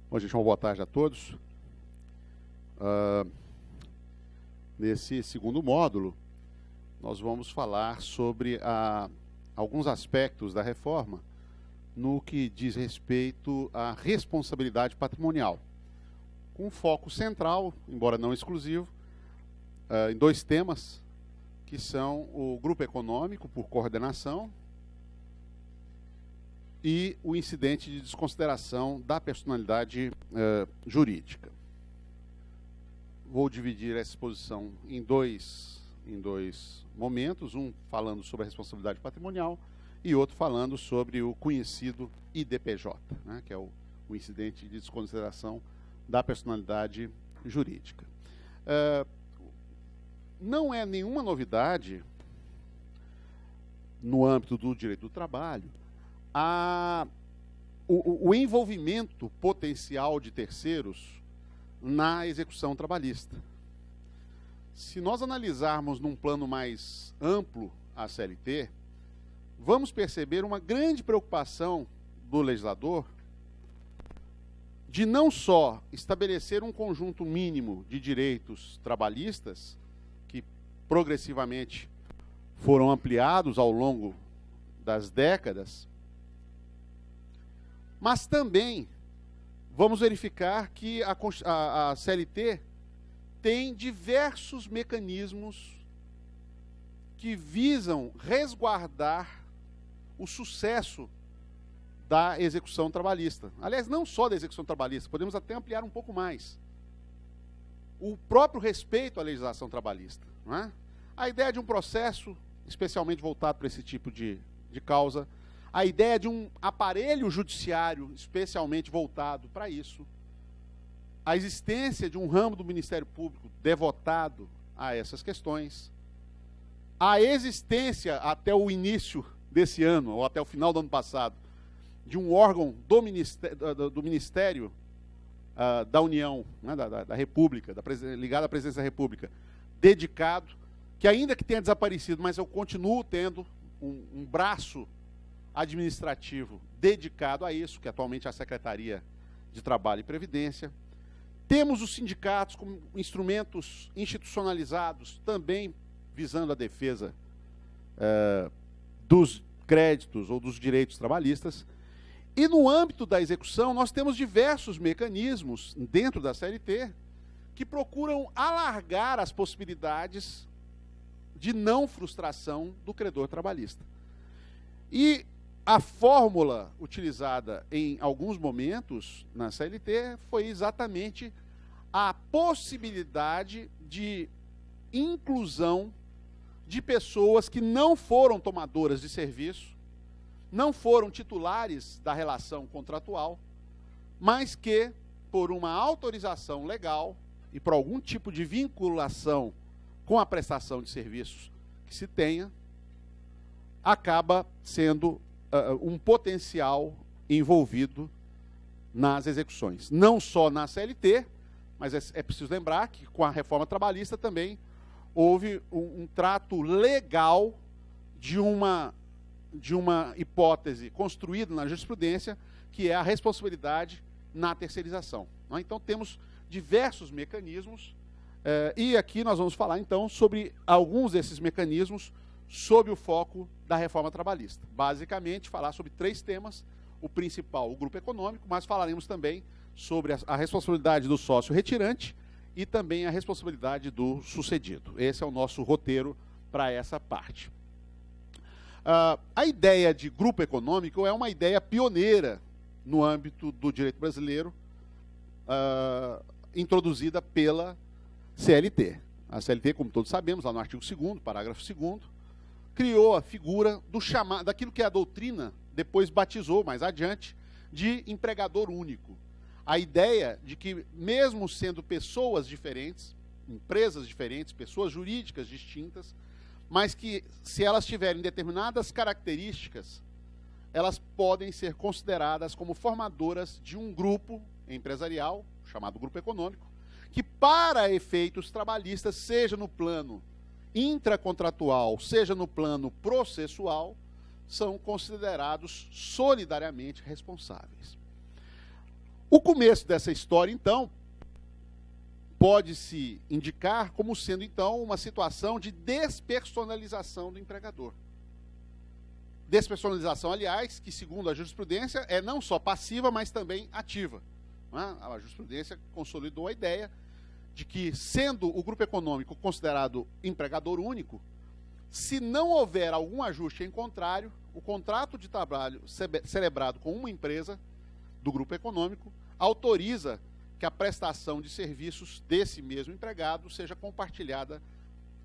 Bom, gente, uma boa tarde a todos. Nesse segundo módulo, nós vamos falar sobre alguns aspectos da reforma no que diz respeito à responsabilidade patrimonial, com foco central, embora não exclusivo, em dois temas, que são o grupo econômico por coordenação e o incidente de desconsideração da personalidade jurídica. Vou dividir essa exposição em dois momentos, um falando sobre a responsabilidade patrimonial e outro falando sobre o conhecido IDPJ, né, que é o incidente de desconsideração da personalidade jurídica. Não é nenhuma novidade, no âmbito do direito do trabalho, o envolvimento potencial de terceiros na execução trabalhista. Se nós analisarmos num plano mais amplo a CLT, vamos perceber uma grande preocupação do legislador de não só estabelecer um conjunto mínimo de direitos trabalhistas, que progressivamente foram ampliados ao longo das décadas, mas também vamos verificar que a CLT tem diversos mecanismos que visam resguardar o sucesso da execução trabalhista. Aliás, não só da execução trabalhista, podemos até ampliar um pouco mais. O próprio respeito à legislação trabalhista. Não é? A ideia de um processo especialmente voltado para esse tipo de causa, a ideia de um aparelho judiciário especialmente voltado para isso, a existência de um ramo do Ministério Público devotado a essas questões, a existência até o início desse ano, ou até o final do ano passado, de um órgão do Ministério da União, né, da República, ligado à Presidência da República, dedicado, que ainda que tenha desaparecido, mas eu continuo tendo um braço administrativo dedicado a isso, que atualmente é a Secretaria de Trabalho e Previdência. Temos os sindicatos como instrumentos institucionalizados, também visando a defesa dos créditos ou dos direitos trabalhistas. E no âmbito da execução, nós temos diversos mecanismos dentro da CLT que procuram alargar as possibilidades de não frustração do credor trabalhista. E a fórmula utilizada em alguns momentos na CLT foi exatamente a possibilidade de inclusão de pessoas que não foram tomadoras de serviço, não foram titulares da relação contratual, mas que, por uma autorização legal e por algum tipo de vinculação com a prestação de serviços que se tenha, acaba sendo um potencial envolvido nas execuções. Não só na CLT, mas é preciso lembrar que com a reforma trabalhista também houve um trato legal de uma hipótese construída na jurisprudência, que é a responsabilidade na terceirização. Então temos diversos mecanismos, e aqui nós vamos falar então sobre alguns desses mecanismos sob o foco da reforma trabalhista. Basicamente, falar sobre três temas: o principal, o grupo econômico, mas falaremos também sobre a responsabilidade do sócio retirante e também a responsabilidade do sucedido. Esse é o nosso roteiro para essa parte. A ideia de grupo econômico é uma ideia pioneira no âmbito do direito brasileiro, introduzida pela CLT. A CLT, como todos sabemos, lá no artigo 2º, parágrafo 2º, criou a figura daquilo que a doutrina depois batizou, mais adiante, de empregador único. A ideia de que, mesmo sendo pessoas diferentes, empresas diferentes, pessoas jurídicas distintas, mas que, se elas tiverem determinadas características, elas podem ser consideradas como formadoras de um grupo empresarial, chamado grupo econômico, que, para efeitos trabalhistas, seja no plano intracontratual, seja no plano processual, são considerados solidariamente responsáveis. O começo dessa história, então, pode-se indicar como sendo, então, uma situação de despersonalização do empregador. Despersonalização, aliás, que, segundo a jurisprudência, é não só passiva, mas também ativa. Não é? A jurisprudência consolidou a ideia de que, sendo o grupo econômico considerado empregador único, se não houver algum ajuste em contrário, o contrato de trabalho celebrado com uma empresa do grupo econômico autoriza que a prestação de serviços desse mesmo empregado seja compartilhada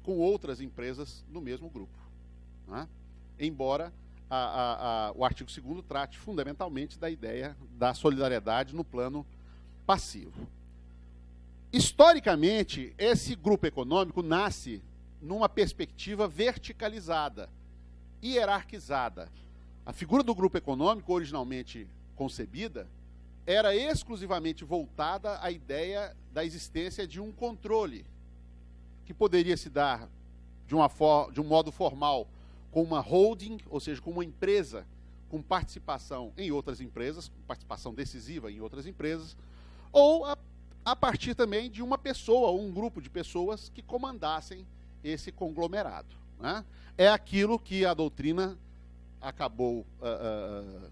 com outras empresas do mesmo grupo. Não é? Embora o artigo 2º trate fundamentalmente da ideia da solidariedade no plano passivo. Historicamente, esse grupo econômico nasce numa perspectiva verticalizada, hierarquizada. A figura do grupo econômico, originalmente concebida, era exclusivamente voltada à ideia da existência de um controle, que poderia se dar de um modo formal com uma holding, ou seja, com uma empresa com participação em outras empresas, com participação decisiva em outras empresas, ou a partir também de uma pessoa, ou um grupo de pessoas que comandassem esse conglomerado. Né? É aquilo que a doutrina acabou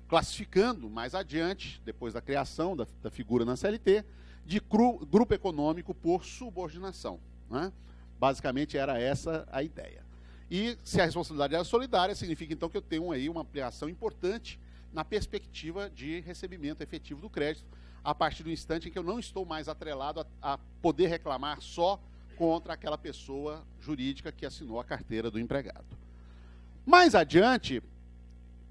classificando mais adiante, depois da criação da figura na CLT, de grupo econômico por subordinação. Né? Basicamente era essa a ideia. E se a responsabilidade era solidária, significa então que eu tenho aí uma ampliação importante na perspectiva de recebimento efetivo do crédito, a partir do instante em que eu não estou mais atrelado a poder reclamar só contra aquela pessoa jurídica que assinou a carteira do empregado. Mais adiante,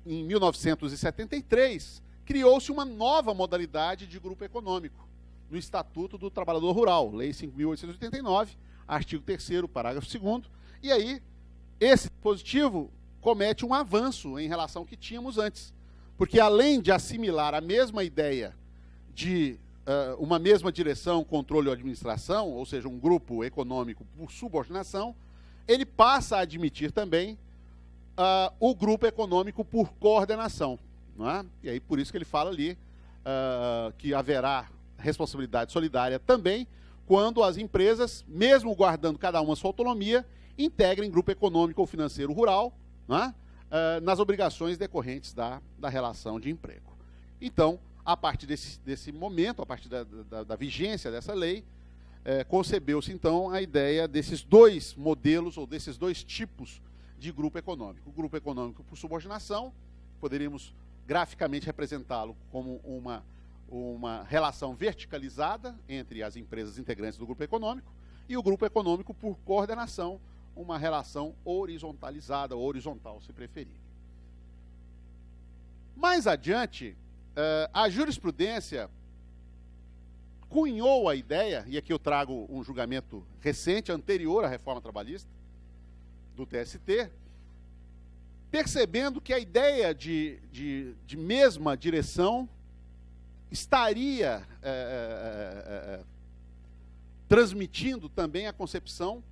em 1973, criou-se uma nova modalidade de grupo econômico, no Estatuto do Trabalhador Rural, Lei 5.889, artigo 3º, parágrafo 2º, e aí esse dispositivo comete um avanço em relação ao que tínhamos antes, porque além de assimilar a mesma ideia de uma mesma direção, controle ou administração, ou seja, um grupo econômico por subordinação, ele passa a admitir também o grupo econômico por coordenação. Não é? E aí, por isso que ele fala ali que haverá responsabilidade solidária também quando as empresas, mesmo guardando cada uma sua autonomia, integrem grupo econômico ou financeiro rural, não é? Nas obrigações decorrentes da relação de emprego. Então, a partir desse momento, a partir da vigência dessa lei, concebeu-se, então, a ideia desses dois modelos, ou desses dois tipos de grupo econômico. O grupo econômico por subordinação, poderíamos graficamente representá-lo como uma relação verticalizada entre as empresas integrantes do grupo econômico, e o grupo econômico por coordenação, uma relação horizontalizada, ou horizontal, se preferir. Mais adiante, a jurisprudência cunhou a ideia, e aqui eu trago um julgamento recente, anterior à reforma trabalhista, do TST, percebendo que a ideia de mesma direção estaria transmitindo também a concepção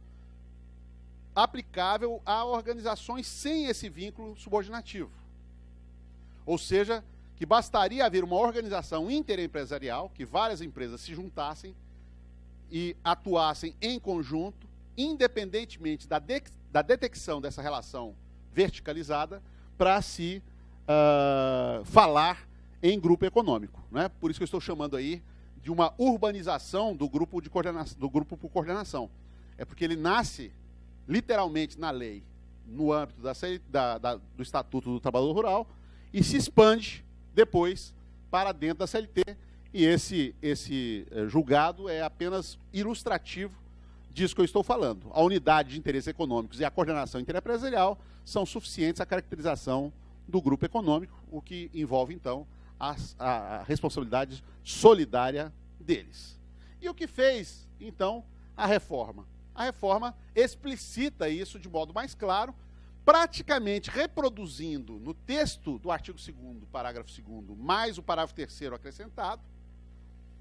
aplicável a organizações sem esse vínculo subordinativo. Ou seja, que bastaria haver uma organização interempresarial, que várias empresas se juntassem e atuassem em conjunto, independentemente da detecção dessa relação verticalizada, para se falar em grupo econômico. Né? Por isso que eu estou chamando aí de uma urbanização do grupo por coordenação. É porque ele nasce literalmente na lei, no âmbito do Estatuto do Trabalhador Rural, e se expande depois para dentro da CLT, e esse julgado é apenas ilustrativo disso que eu estou falando. A unidade de interesses econômicos e a coordenação interempresarial são suficientes à caracterização do grupo econômico, o que envolve, então, a responsabilidade solidária deles. E o que fez, então, a reforma? A reforma explicita isso de modo mais claro, praticamente reproduzindo no texto do artigo 2º, parágrafo 2º, mais o parágrafo 3º acrescentado,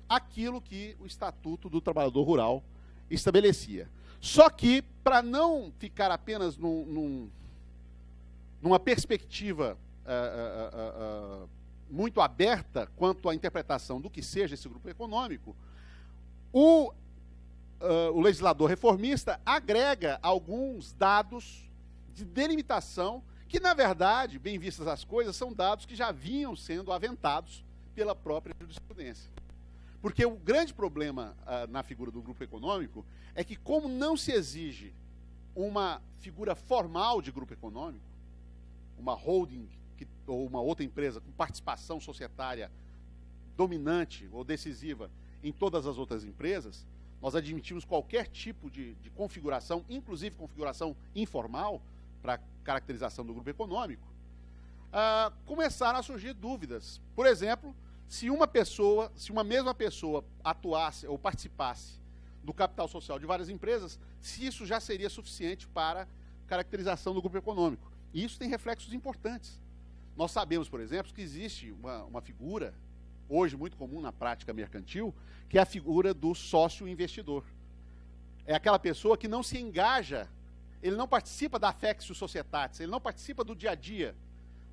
aquilo que o Estatuto do Trabalhador Rural estabelecia. Só que, para não ficar apenas numa perspectiva muito aberta quanto à interpretação do que seja esse grupo econômico, o legislador reformista agrega alguns dados de delimitação que, na verdade, bem vistas as coisas, são dados que já vinham sendo aventados pela própria jurisprudência. Porque o grande problema na figura do grupo econômico é que, como não se exige uma figura formal de grupo econômico, uma holding ou uma outra empresa com participação societária dominante ou decisiva em todas as outras empresas, nós admitimos qualquer tipo de configuração, inclusive configuração informal, para caracterização do grupo econômico, começaram a surgir dúvidas. Por exemplo, se uma mesma pessoa atuasse ou participasse do capital social de várias empresas, se isso já seria suficiente para caracterização do grupo econômico. E isso tem reflexos importantes. Nós sabemos, por exemplo, que existe uma figura, hoje muito comum na prática mercantil, que é a figura do sócio investidor. É aquela pessoa que não se engaja, ele não participa da affectio societatis, ele não participa do dia a dia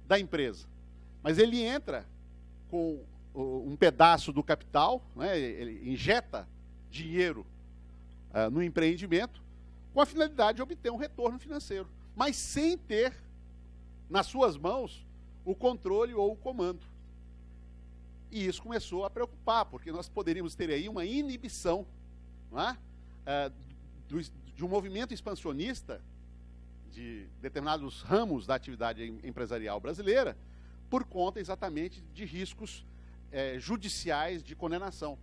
da empresa, mas ele entra com um pedaço do capital, né, ele injeta dinheiro no empreendimento com a finalidade de obter um retorno financeiro, mas sem ter nas suas mãos o controle ou o comando. E isso começou a preocupar, porque nós poderíamos ter aí uma inibição, não é? De um movimento expansionista de determinados ramos da atividade empresarial brasileira, por conta exatamente de riscos judiciais de condenação.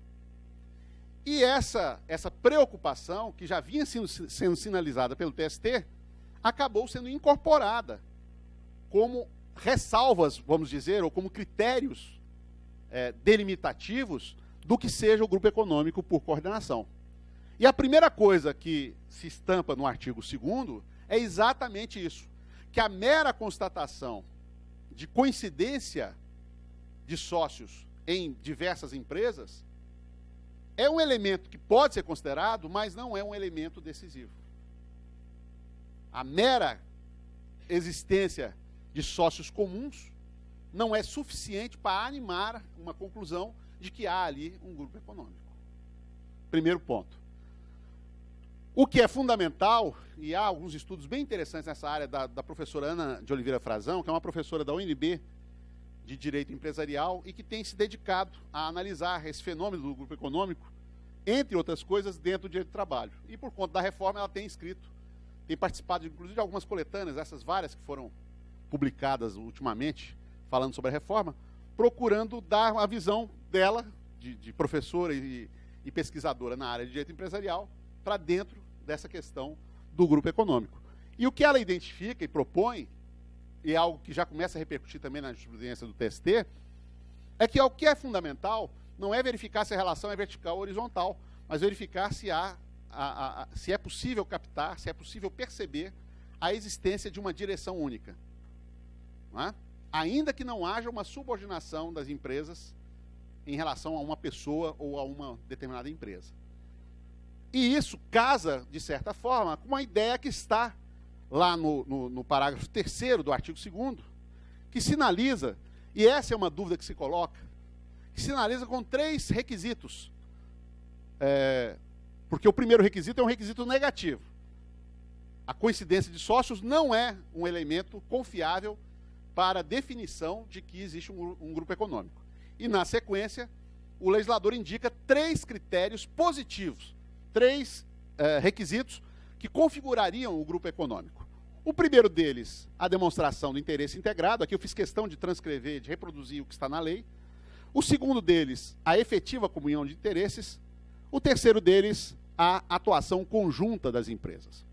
E essa preocupação, que já vinha sendo sinalizada pelo TST, acabou sendo incorporada como ressalvas, vamos dizer, ou como critérios delimitativos do que seja o grupo econômico por coordenação. E a primeira coisa que se estampa no artigo 2º é exatamente isso, que a mera constatação de coincidência de sócios em diversas empresas é um elemento que pode ser considerado, mas não é um elemento decisivo. A mera existência de sócios comuns não é suficiente para animar uma conclusão de que há ali um grupo econômico. Primeiro ponto. O que é fundamental, e há alguns estudos bem interessantes nessa área da professora Ana de Oliveira Frazão, que é uma professora da UNB de Direito Empresarial e que tem se dedicado a analisar esse fenômeno do grupo econômico, entre outras coisas, dentro do direito do trabalho. E por conta da reforma ela tem participado inclusive de algumas coletâneas, essas várias que foram publicadas ultimamente, falando sobre a reforma, procurando dar a visão dela, de professora e pesquisadora na área de direito empresarial, para dentro dessa questão do grupo econômico. E o que ela identifica e propõe, e é algo que já começa a repercutir também na jurisprudência do TST, é que o que é fundamental não é verificar se a relação é vertical ou horizontal, mas verificar se é possível captar, se é possível perceber a existência de uma direção única. Não é? Ainda que não haja uma subordinação das empresas em relação a uma pessoa ou a uma determinada empresa. E isso casa, de certa forma, com uma ideia que está lá no parágrafo 3º do artigo 2º, que sinaliza, e essa é uma dúvida que se coloca, que sinaliza com 3 requisitos. Porque o primeiro requisito é um requisito negativo. A coincidência de sócios não é um elemento confiável para a definição de que existe um grupo econômico. E, na sequência, o legislador indica 3 critérios positivos, 3 requisitos que configurariam o grupo econômico. O primeiro deles, a demonstração do interesse integrado. Aqui eu fiz questão de transcrever, de reproduzir o que está na lei. O segundo deles, a efetiva comunhão de interesses. O terceiro deles, a atuação conjunta das empresas.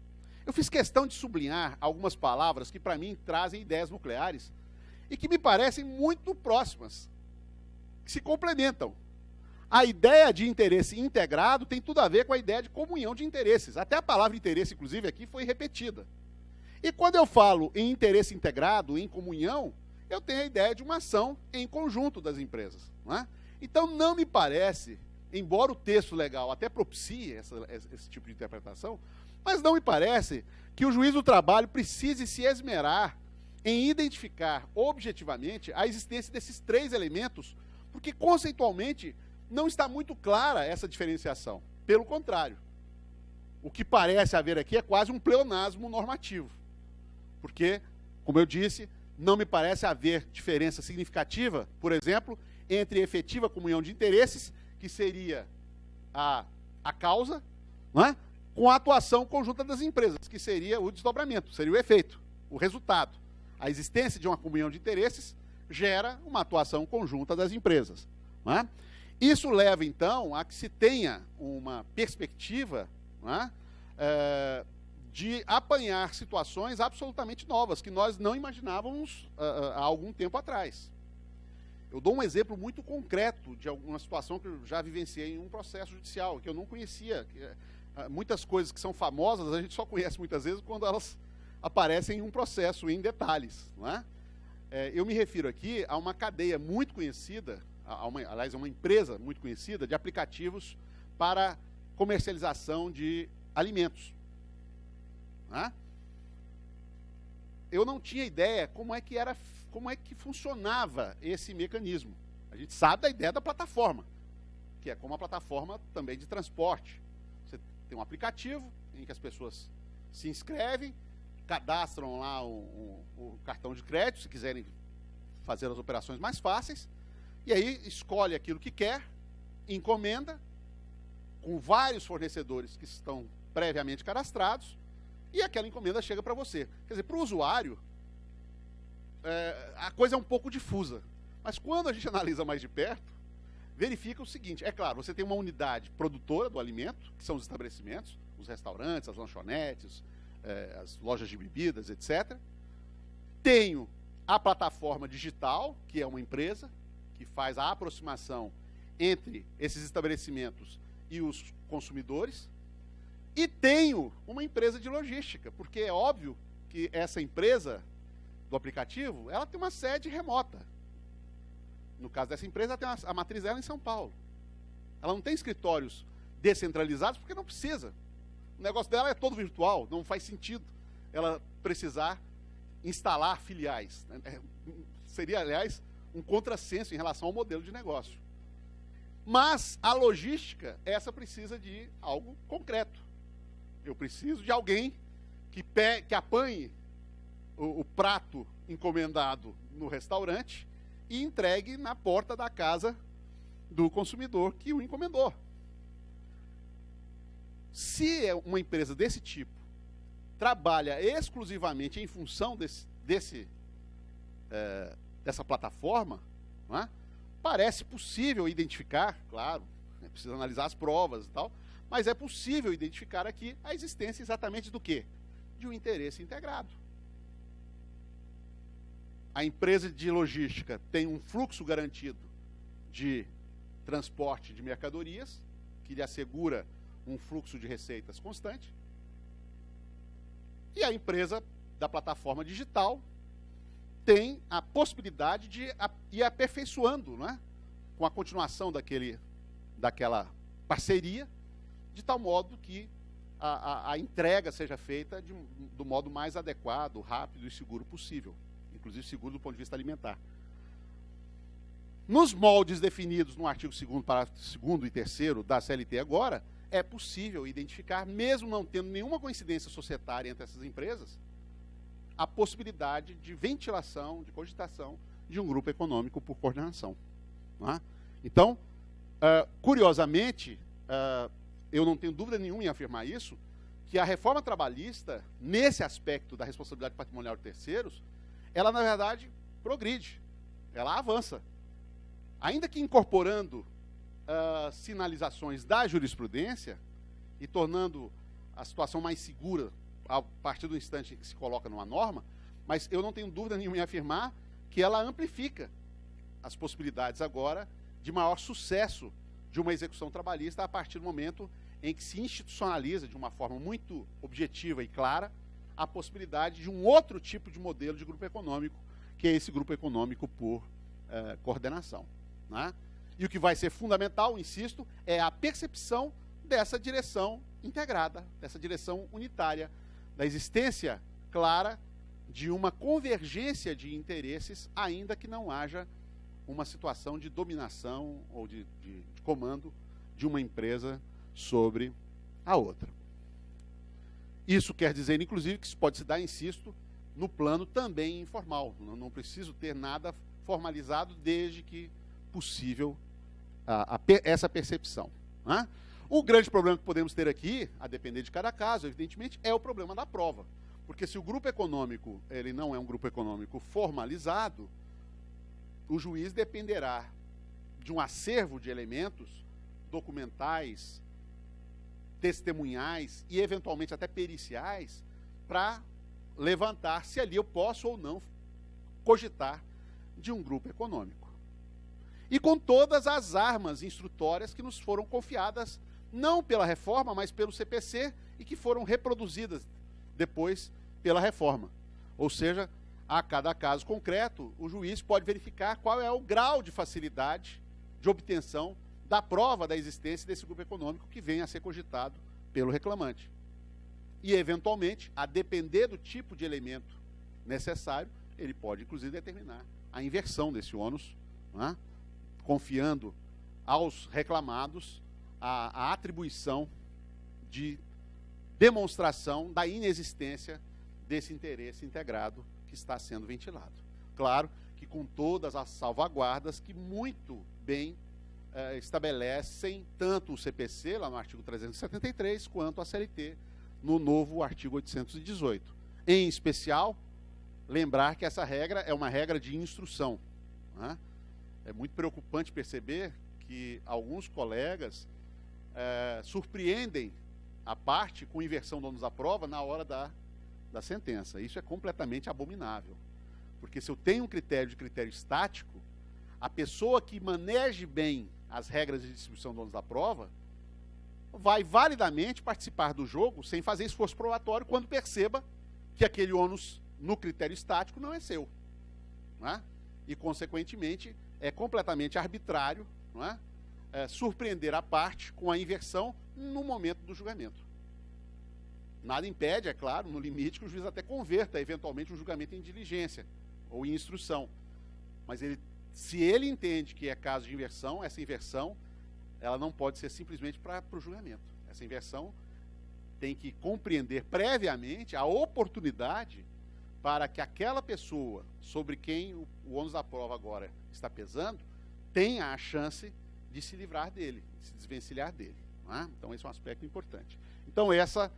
Eu fiz questão de sublinhar algumas palavras que, para mim, trazem ideias nucleares e que me parecem muito próximas, que se complementam. A ideia de interesse integrado tem tudo a ver com a ideia de comunhão de interesses. Até a palavra interesse, inclusive, aqui foi repetida. E quando eu falo em interesse integrado, em comunhão, eu tenho a ideia de uma ação em conjunto das empresas. Não é? Então, não me parece, embora o texto legal até propicie esse tipo de interpretação, mas não me parece que o juiz do trabalho precise se esmerar em identificar objetivamente a existência desses 3 elementos, porque conceitualmente não está muito clara essa diferenciação. Pelo contrário, o que parece haver aqui é quase um pleonasmo normativo, porque, como eu disse, não me parece haver diferença significativa, por exemplo, entre efetiva comunhão de interesses, que seria a causa, não é? Com a atuação conjunta das empresas, que seria o desdobramento, seria o efeito, o resultado. A existência de uma comunhão de interesses gera uma atuação conjunta das empresas. Não é? Isso leva, então, a que se tenha uma perspectiva, não é? De apanhar situações absolutamente novas, que nós não imaginávamos há algum tempo atrás. Eu dou um exemplo muito concreto de alguma situação que eu já vivenciei em um processo judicial, que eu não conhecia. Muitas coisas que são famosas, a gente só conhece muitas vezes quando elas aparecem em um processo, em detalhes. Não é? Eu me refiro aqui a uma cadeia muito conhecida, aliás, a uma empresa muito conhecida de aplicativos para comercialização de alimentos. Não é? Eu não tinha ideia como é que funcionava esse mecanismo. A gente sabe da ideia da plataforma, que é como a plataforma também de transporte. Você tem um aplicativo em que as pessoas se inscrevem, cadastram lá o cartão de crédito, se quiserem fazer as operações mais fáceis, e aí escolhe aquilo que quer, encomenda, com vários fornecedores que estão previamente cadastrados, e aquela encomenda chega para você. Quer dizer, para o usuário, a coisa é um pouco difusa. Mas quando a gente analisa mais de perto, verifica o seguinte: é claro, você tem uma unidade produtora do alimento, que são os estabelecimentos, os restaurantes, as lanchonetes, as lojas de bebidas, etc. Tenho a plataforma digital, que é uma empresa, que faz a aproximação entre esses estabelecimentos e os consumidores. E tenho uma empresa de logística, porque é óbvio que essa empresa do aplicativo, ela tem uma sede remota. No caso dessa empresa, ela tem a matriz dela em São Paulo. Ela não tem escritórios descentralizados, porque não precisa. O negócio dela é todo virtual, não faz sentido ela precisar instalar filiais. Seria, aliás, um contrassenso em relação ao modelo de negócio. Mas a logística, essa precisa de algo concreto. Eu preciso de alguém que apanhe o prato encomendado no restaurante e entregue na porta da casa do consumidor que o encomendou. Se é uma empresa desse tipo trabalha exclusivamente em função dessa plataforma, não é? Parece possível identificar, claro, precisa analisar as provas e tal, mas é possível identificar aqui a existência exatamente do quê? De um interesse integrado. A empresa de logística tem um fluxo garantido de transporte de mercadorias, que lhe assegura um fluxo de receitas constante. E a empresa da plataforma digital tem a possibilidade de ir aperfeiçoando, não é? Com a continuação daquela parceria, de tal modo que a entrega seja feita do modo mais adequado, rápido e seguro possível, inclusive seguro do ponto de vista alimentar. Nos moldes definidos no artigo 2º, parágrafo 2º e 3º da CLT agora, é possível identificar, mesmo não tendo nenhuma coincidência societária entre essas empresas, a possibilidade de ventilação, de cogitação de um grupo econômico por coordenação. Não é? Então, curiosamente, eu não tenho dúvida nenhuma em afirmar isso, que a reforma trabalhista, nesse aspecto da responsabilidade patrimonial de terceiros, ela, na verdade, progride, ela avança. Ainda que incorporando sinalizações da jurisprudência e tornando a situação mais segura a partir do instante que se coloca numa norma, mas eu não tenho dúvida nenhuma em afirmar que ela amplifica as possibilidades agora de maior sucesso de uma execução trabalhista a partir do momento em que se institucionaliza de uma forma muito objetiva e clara a possibilidade de um outro tipo de modelo de grupo econômico, que é esse grupo econômico por coordenação. Né? E o que vai ser fundamental, insisto, é a percepção dessa direção integrada, dessa direção unitária, da existência clara de uma convergência de interesses, ainda que não haja uma situação de dominação ou de comando de uma empresa sobre a outra. Isso quer dizer, inclusive, que isso pode se dar, insisto, no plano também informal. Não preciso ter nada formalizado, desde que possível essa percepção. Né? O grande problema que podemos ter aqui, a depender de cada caso, evidentemente, é o problema da prova. Porque se o grupo econômico ele não é um grupo econômico formalizado, o juiz dependerá de um acervo de elementos documentais, testemunhais e, eventualmente, até periciais, para levantar se ali eu posso ou não cogitar de um grupo econômico. E com todas as armas instrutórias que nos foram confiadas, não pela reforma, mas pelo CPC, e que foram reproduzidas depois pela reforma. Ou seja, a cada caso concreto, o juiz pode verificar qual é o grau de facilidade de obtenção da prova da existência desse grupo econômico que venha a ser cogitado pelo reclamante. E, eventualmente, a depender do tipo de elemento necessário, ele pode, inclusive, determinar a inversão desse ônus, né, confiando aos reclamados a atribuição de demonstração da inexistência desse interesse integrado que está sendo ventilado. Claro que com todas as salvaguardas que muito bem estabelecem tanto o CPC, lá no artigo 373, quanto a CLT, no novo artigo 818. Em especial, lembrar que essa regra é uma regra de instrução. Né? É muito preocupante perceber que alguns colegas surpreendem a parte com inversão do ônus da prova na hora da sentença. Isso é completamente abominável. Porque se eu tenho um critério estático, a pessoa que maneje bem as regras de distribuição do ônus da prova vai validamente participar do jogo sem fazer esforço probatório quando perceba que aquele ônus no critério estático não é seu. Não é? E, consequentemente, é completamente arbitrário, não é? Surpreender a parte com a inversão no momento do julgamento. Nada impede, é claro, no limite, que o juiz até converta, eventualmente, um julgamento em diligência ou em instrução. Mas se ele entende que é caso de inversão, essa inversão ela não pode ser simplesmente para o julgamento. Essa inversão tem que compreender previamente a oportunidade para que aquela pessoa sobre quem o ônus da prova agora está pesando tenha a chance de se livrar dele, de se desvencilhar dele. Não é? Então, esse é um aspecto importante. Então, essa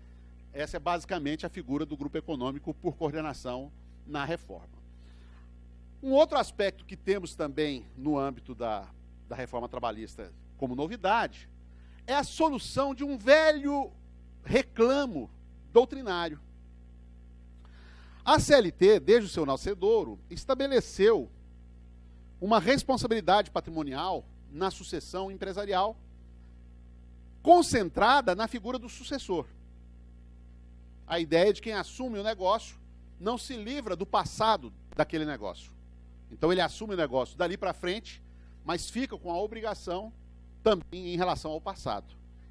é basicamente a figura do grupo econômico por coordenação na reforma. Um outro aspecto que temos também no âmbito da reforma trabalhista como novidade é a solução de um velho reclamo doutrinário. A CLT, desde o seu nascedouro, estabeleceu uma responsabilidade patrimonial na sucessão empresarial concentrada na figura do sucessor. A ideia de quem assume o negócio não se livra do passado daquele negócio. Então ele assume o negócio dali para frente, mas fica com a obrigação também em relação ao passado.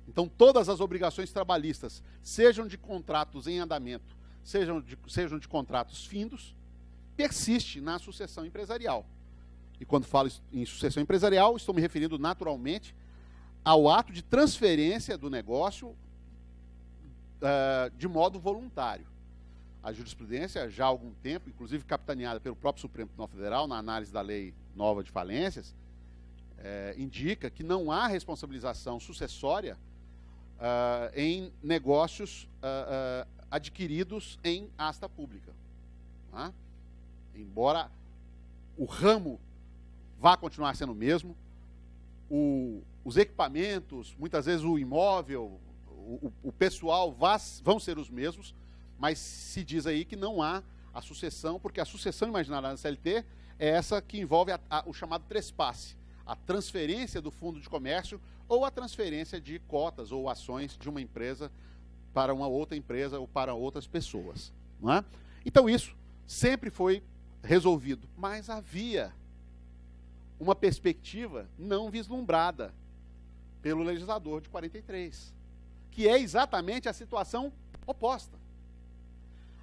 Então todas as obrigações trabalhistas, sejam de contratos em andamento, sejam de contratos findos, persiste na sucessão empresarial. E quando falo em sucessão empresarial, estou me referindo naturalmente ao ato de transferência do negócio de modo voluntário. A jurisprudência, já há algum tempo, inclusive capitaneada pelo próprio Supremo Tribunal Federal, na análise da lei nova de falências, indica que não há responsabilização sucessória em negócios adquiridos em asta pública. Tá? Embora o ramo vá continuar sendo o mesmo, os equipamentos, muitas vezes o imóvel, o pessoal vão ser os mesmos, mas se diz aí que não há a sucessão, porque a sucessão imaginada na CLT é essa que envolve o chamado trespasse, a transferência do fundo de comércio ou a transferência de cotas ou ações de uma empresa para uma outra empresa ou para outras pessoas. Não é? Então isso sempre foi resolvido, mas havia uma perspectiva não vislumbrada pelo legislador de 43, que é exatamente a situação oposta.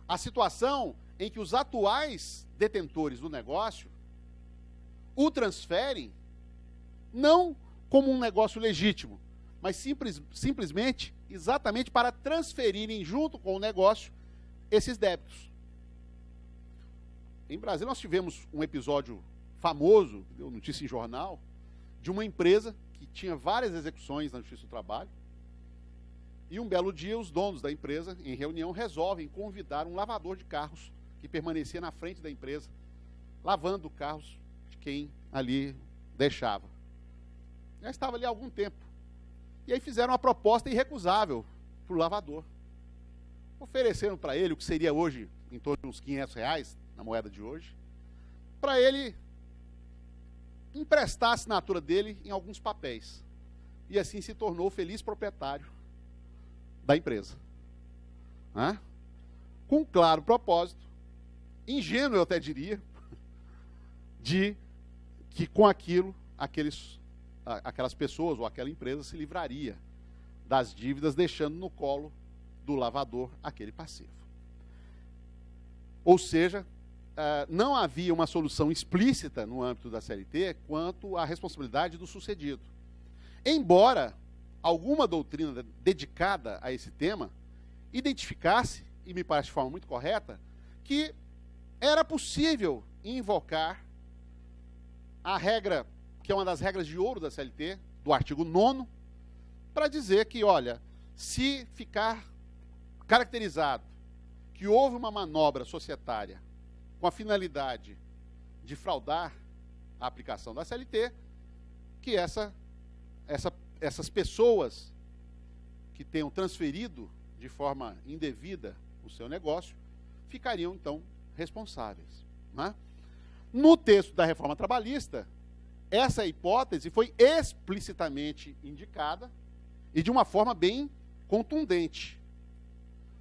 A situação em que os atuais detentores do negócio o transferem não como um negócio legítimo, mas simplesmente exatamente para transferirem junto com o negócio esses débitos. Em Brasília nós tivemos um episódio famoso, deu notícia em jornal, de uma empresa que tinha várias execuções na Justiça do Trabalho, e um belo dia os donos da empresa, em reunião, resolvem convidar um lavador de carros que permanecia na frente da empresa, lavando carros de quem ali deixava. Já estava ali há algum tempo. E aí fizeram uma proposta irrecusável para o lavador. Ofereceram para ele o que seria hoje em torno de uns R$500, na moeda de hoje, para ele emprestar a assinatura dele em alguns papéis. E assim se tornou o feliz proprietário da empresa. Com um claro propósito, ingênuo eu até diria, de que com aquilo, aquelas pessoas ou aquela empresa se livraria das dívidas, deixando no colo do lavador aquele passivo. Ou seja, não havia uma solução explícita no âmbito da CLT quanto à responsabilidade do sucedido. Embora alguma doutrina dedicada a esse tema identificasse, e me parece de forma muito correta, que era possível invocar a regra, que é uma das regras de ouro da CLT, do artigo 9º, para dizer que, olha, se ficar caracterizado que houve uma manobra societária com a finalidade de fraudar a aplicação da CLT, que essas pessoas que tenham transferido de forma indevida o seu negócio, ficariam, então, responsáveis. No texto da reforma trabalhista, essa hipótese foi explicitamente indicada e de uma forma bem contundente.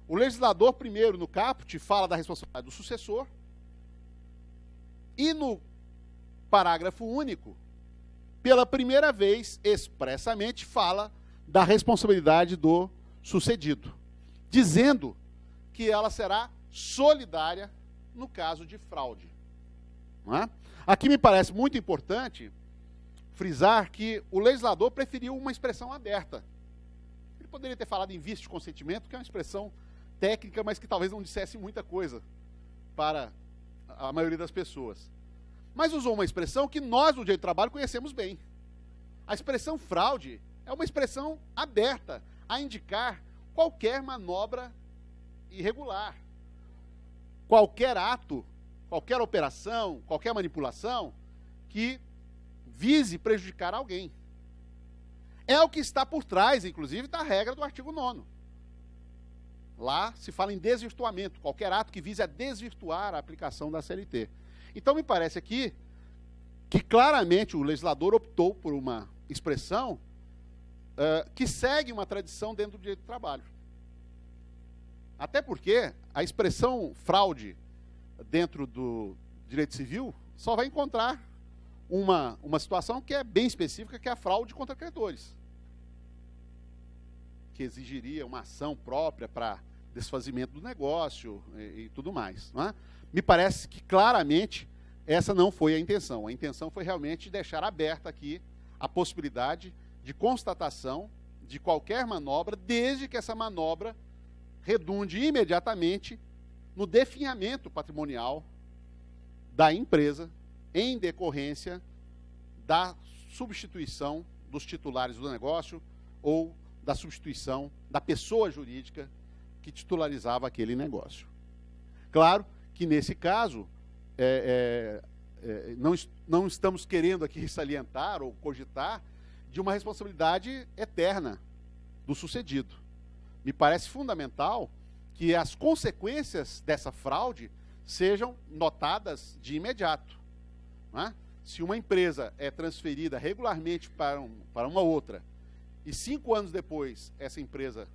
O legislador, primeiro, no caput, fala da responsabilidade do sucessor, e no parágrafo único, pela primeira vez, expressamente, fala da responsabilidade do sucedido, dizendo que ela será solidária no caso de fraude. Aqui me parece muito importante frisar que o legislador preferiu uma expressão aberta. Ele poderia ter falado em vício de consentimento, que é uma expressão técnica, mas que talvez não dissesse muita coisa para a maioria das pessoas. Mas usou uma expressão que nós, no direito do trabalho, conhecemos bem. A expressão fraude é uma expressão aberta a indicar qualquer manobra irregular, qualquer ato, qualquer operação, qualquer manipulação que vise prejudicar alguém. É o que está por trás, inclusive, da regra do artigo 9º. Lá se fala em desvirtuamento, qualquer ato que vise a desvirtuar a aplicação da CLT. Então, me parece aqui que claramente o legislador optou por uma expressão que segue uma tradição dentro do direito do trabalho. Até porque a expressão fraude dentro do direito civil só vai encontrar uma situação que é bem específica, que é a fraude contra credores, que exigiria uma ação própria para desfazimento do negócio e tudo mais. Me parece que claramente essa não foi a intenção. A intenção foi realmente deixar aberta aqui a possibilidade de constatação de qualquer manobra, desde que essa manobra redunde imediatamente no definhamento patrimonial da empresa em decorrência da substituição dos titulares do negócio ou da substituição da pessoa jurídica que titularizava aquele negócio. Claro que, nesse caso, não estamos querendo aqui salientar ou cogitar de uma responsabilidade eterna do sucedido. Me parece fundamental que as consequências dessa fraude sejam notadas de imediato. Se uma empresa é transferida regularmente para uma outra e 5 anos depois essa empresa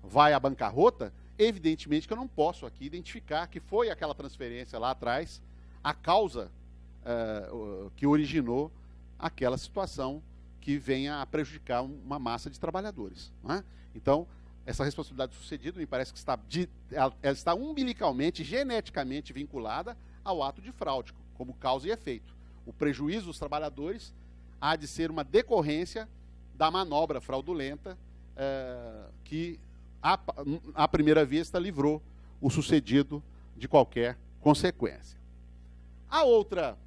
vai à bancarrota, evidentemente que eu não posso aqui identificar que foi aquela transferência lá atrás a causa que originou aquela situação que venha a prejudicar uma massa de trabalhadores. Então, essa responsabilidade do sucedido me parece que ela está umbilicalmente, geneticamente vinculada ao ato de fraude, como causa e efeito. O prejuízo dos trabalhadores há de ser uma decorrência da manobra fraudulenta que, à primeira vista, livrou o sucedido de qualquer consequência. A outra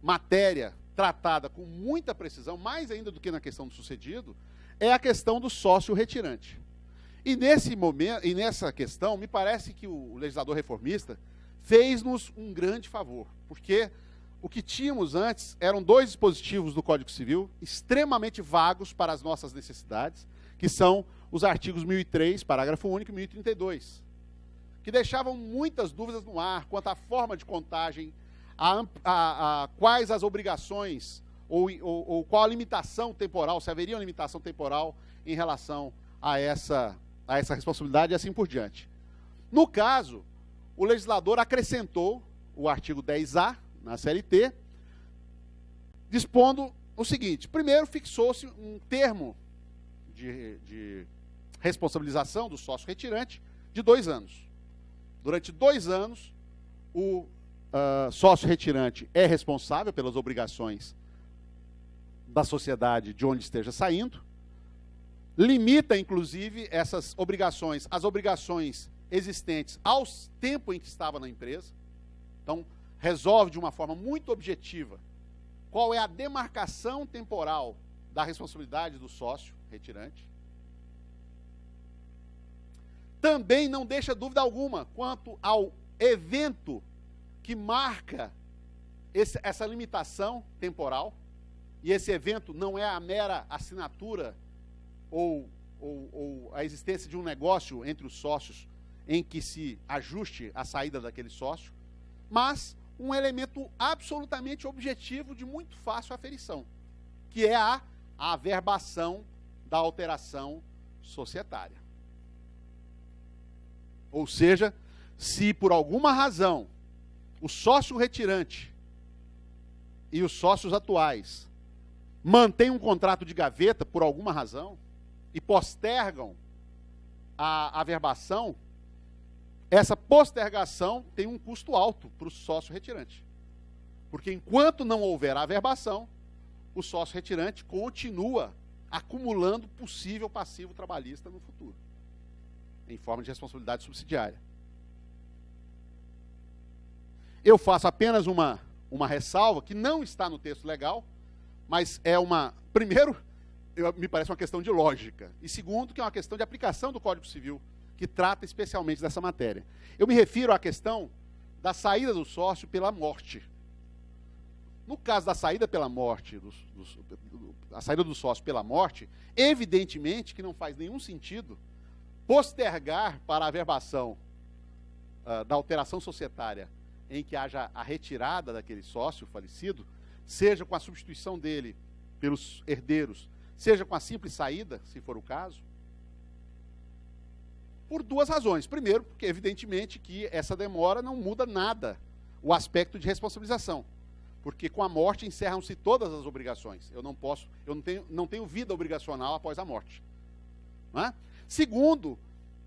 matéria tratada com muita precisão, mais ainda do que na questão do sucedido, é a questão do sócio retirante. E nesse momento, e nessa questão, me parece que o legislador reformista fez-nos um grande favor, porque o que tínhamos antes eram dois dispositivos do Código Civil extremamente vagos para as nossas necessidades, que são os artigos 1003, parágrafo único, e 1032, que deixavam muitas dúvidas no ar quanto à forma de contagem, a quais as obrigações ou qual a limitação temporal, se haveria uma limitação temporal em relação a essa responsabilidade e assim por diante. No caso, o legislador acrescentou o artigo 10A na CLT, dispondo o seguinte: primeiro, fixou-se um termo de responsabilização do sócio retirante de 2 anos. Durante 2 anos, o sócio retirante é responsável pelas obrigações da sociedade de onde esteja saindo, limita, inclusive, essas obrigações, as obrigações existentes ao tempo em que estava na empresa. Então, resolve de uma forma muito objetiva qual é a demarcação temporal da responsabilidade do sócio retirante. Também não deixa dúvida alguma quanto ao evento que marca essa limitação temporal, e esse evento não é a mera assinatura ou a existência de um negócio entre os sócios em que se ajuste a saída daquele sócio, mas um elemento absolutamente objetivo de muito fácil aferição, que é a averbação da alteração societária. Ou seja, se por alguma razão o sócio retirante e os sócios atuais mantêm um contrato de gaveta por alguma razão e postergam a averbação, essa postergação tem um custo alto para o sócio retirante. Porque enquanto não houver a averbação, o sócio retirante continua acumulando possível passivo trabalhista no futuro, em forma de responsabilidade subsidiária. Eu faço apenas uma ressalva que não está no texto legal, mas é primeiro, me parece uma questão de lógica, e segundo, que é uma questão de aplicação do Código Civil, que trata especialmente dessa matéria. Eu me refiro à questão da saída do sócio pela morte. No caso da saída pela morte, a saída do sócio pela morte, evidentemente que não faz nenhum sentido postergar para a averbação da alteração societária em que haja a retirada daquele sócio falecido, seja com a substituição dele pelos herdeiros, seja com a simples saída, se for o caso, por 2 razões. Primeiro, porque evidentemente que essa demora não muda nada o aspecto de responsabilização, porque com a morte encerram-se todas as obrigações. Eu não tenho vida obrigacional após a morte. Não é? Segundo,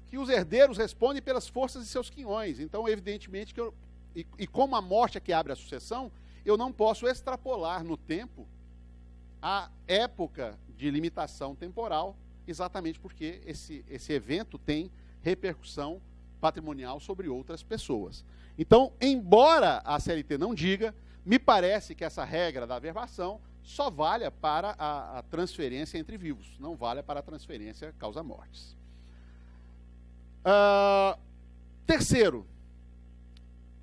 que os herdeiros respondem pelas forças de seus quinhões. Então, evidentemente que como a morte é que abre a sucessão, eu não posso extrapolar no tempo a época de limitação temporal, exatamente porque esse evento tem repercussão patrimonial sobre outras pessoas. Então, embora a CLT não diga, me parece que essa regra da averbação só valha para a transferência entre vivos, não valha para a transferência causa-mortes. Terceiro,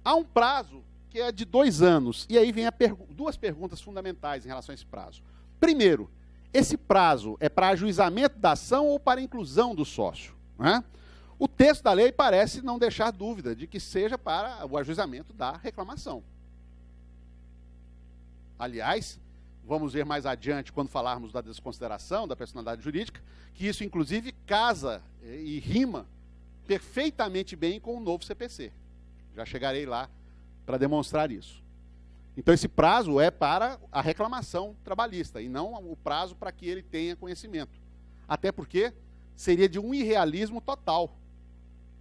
há um prazo que é de 2 anos, e aí vem 2 perguntas fundamentais em relação a esse prazo. Primeiro, esse prazo é para ajuizamento da ação ou para inclusão do sócio? Né? O texto da lei parece não deixar dúvida de que seja para o ajuizamento da reclamação. Aliás, vamos ver mais adiante, quando falarmos da desconsideração da personalidade jurídica, que isso, inclusive, casa e rima perfeitamente bem com o novo CPC. Já chegarei lá para demonstrar isso. Então, esse prazo é para a reclamação trabalhista, e não o prazo para que ele tenha conhecimento. Até porque seria de um irrealismo total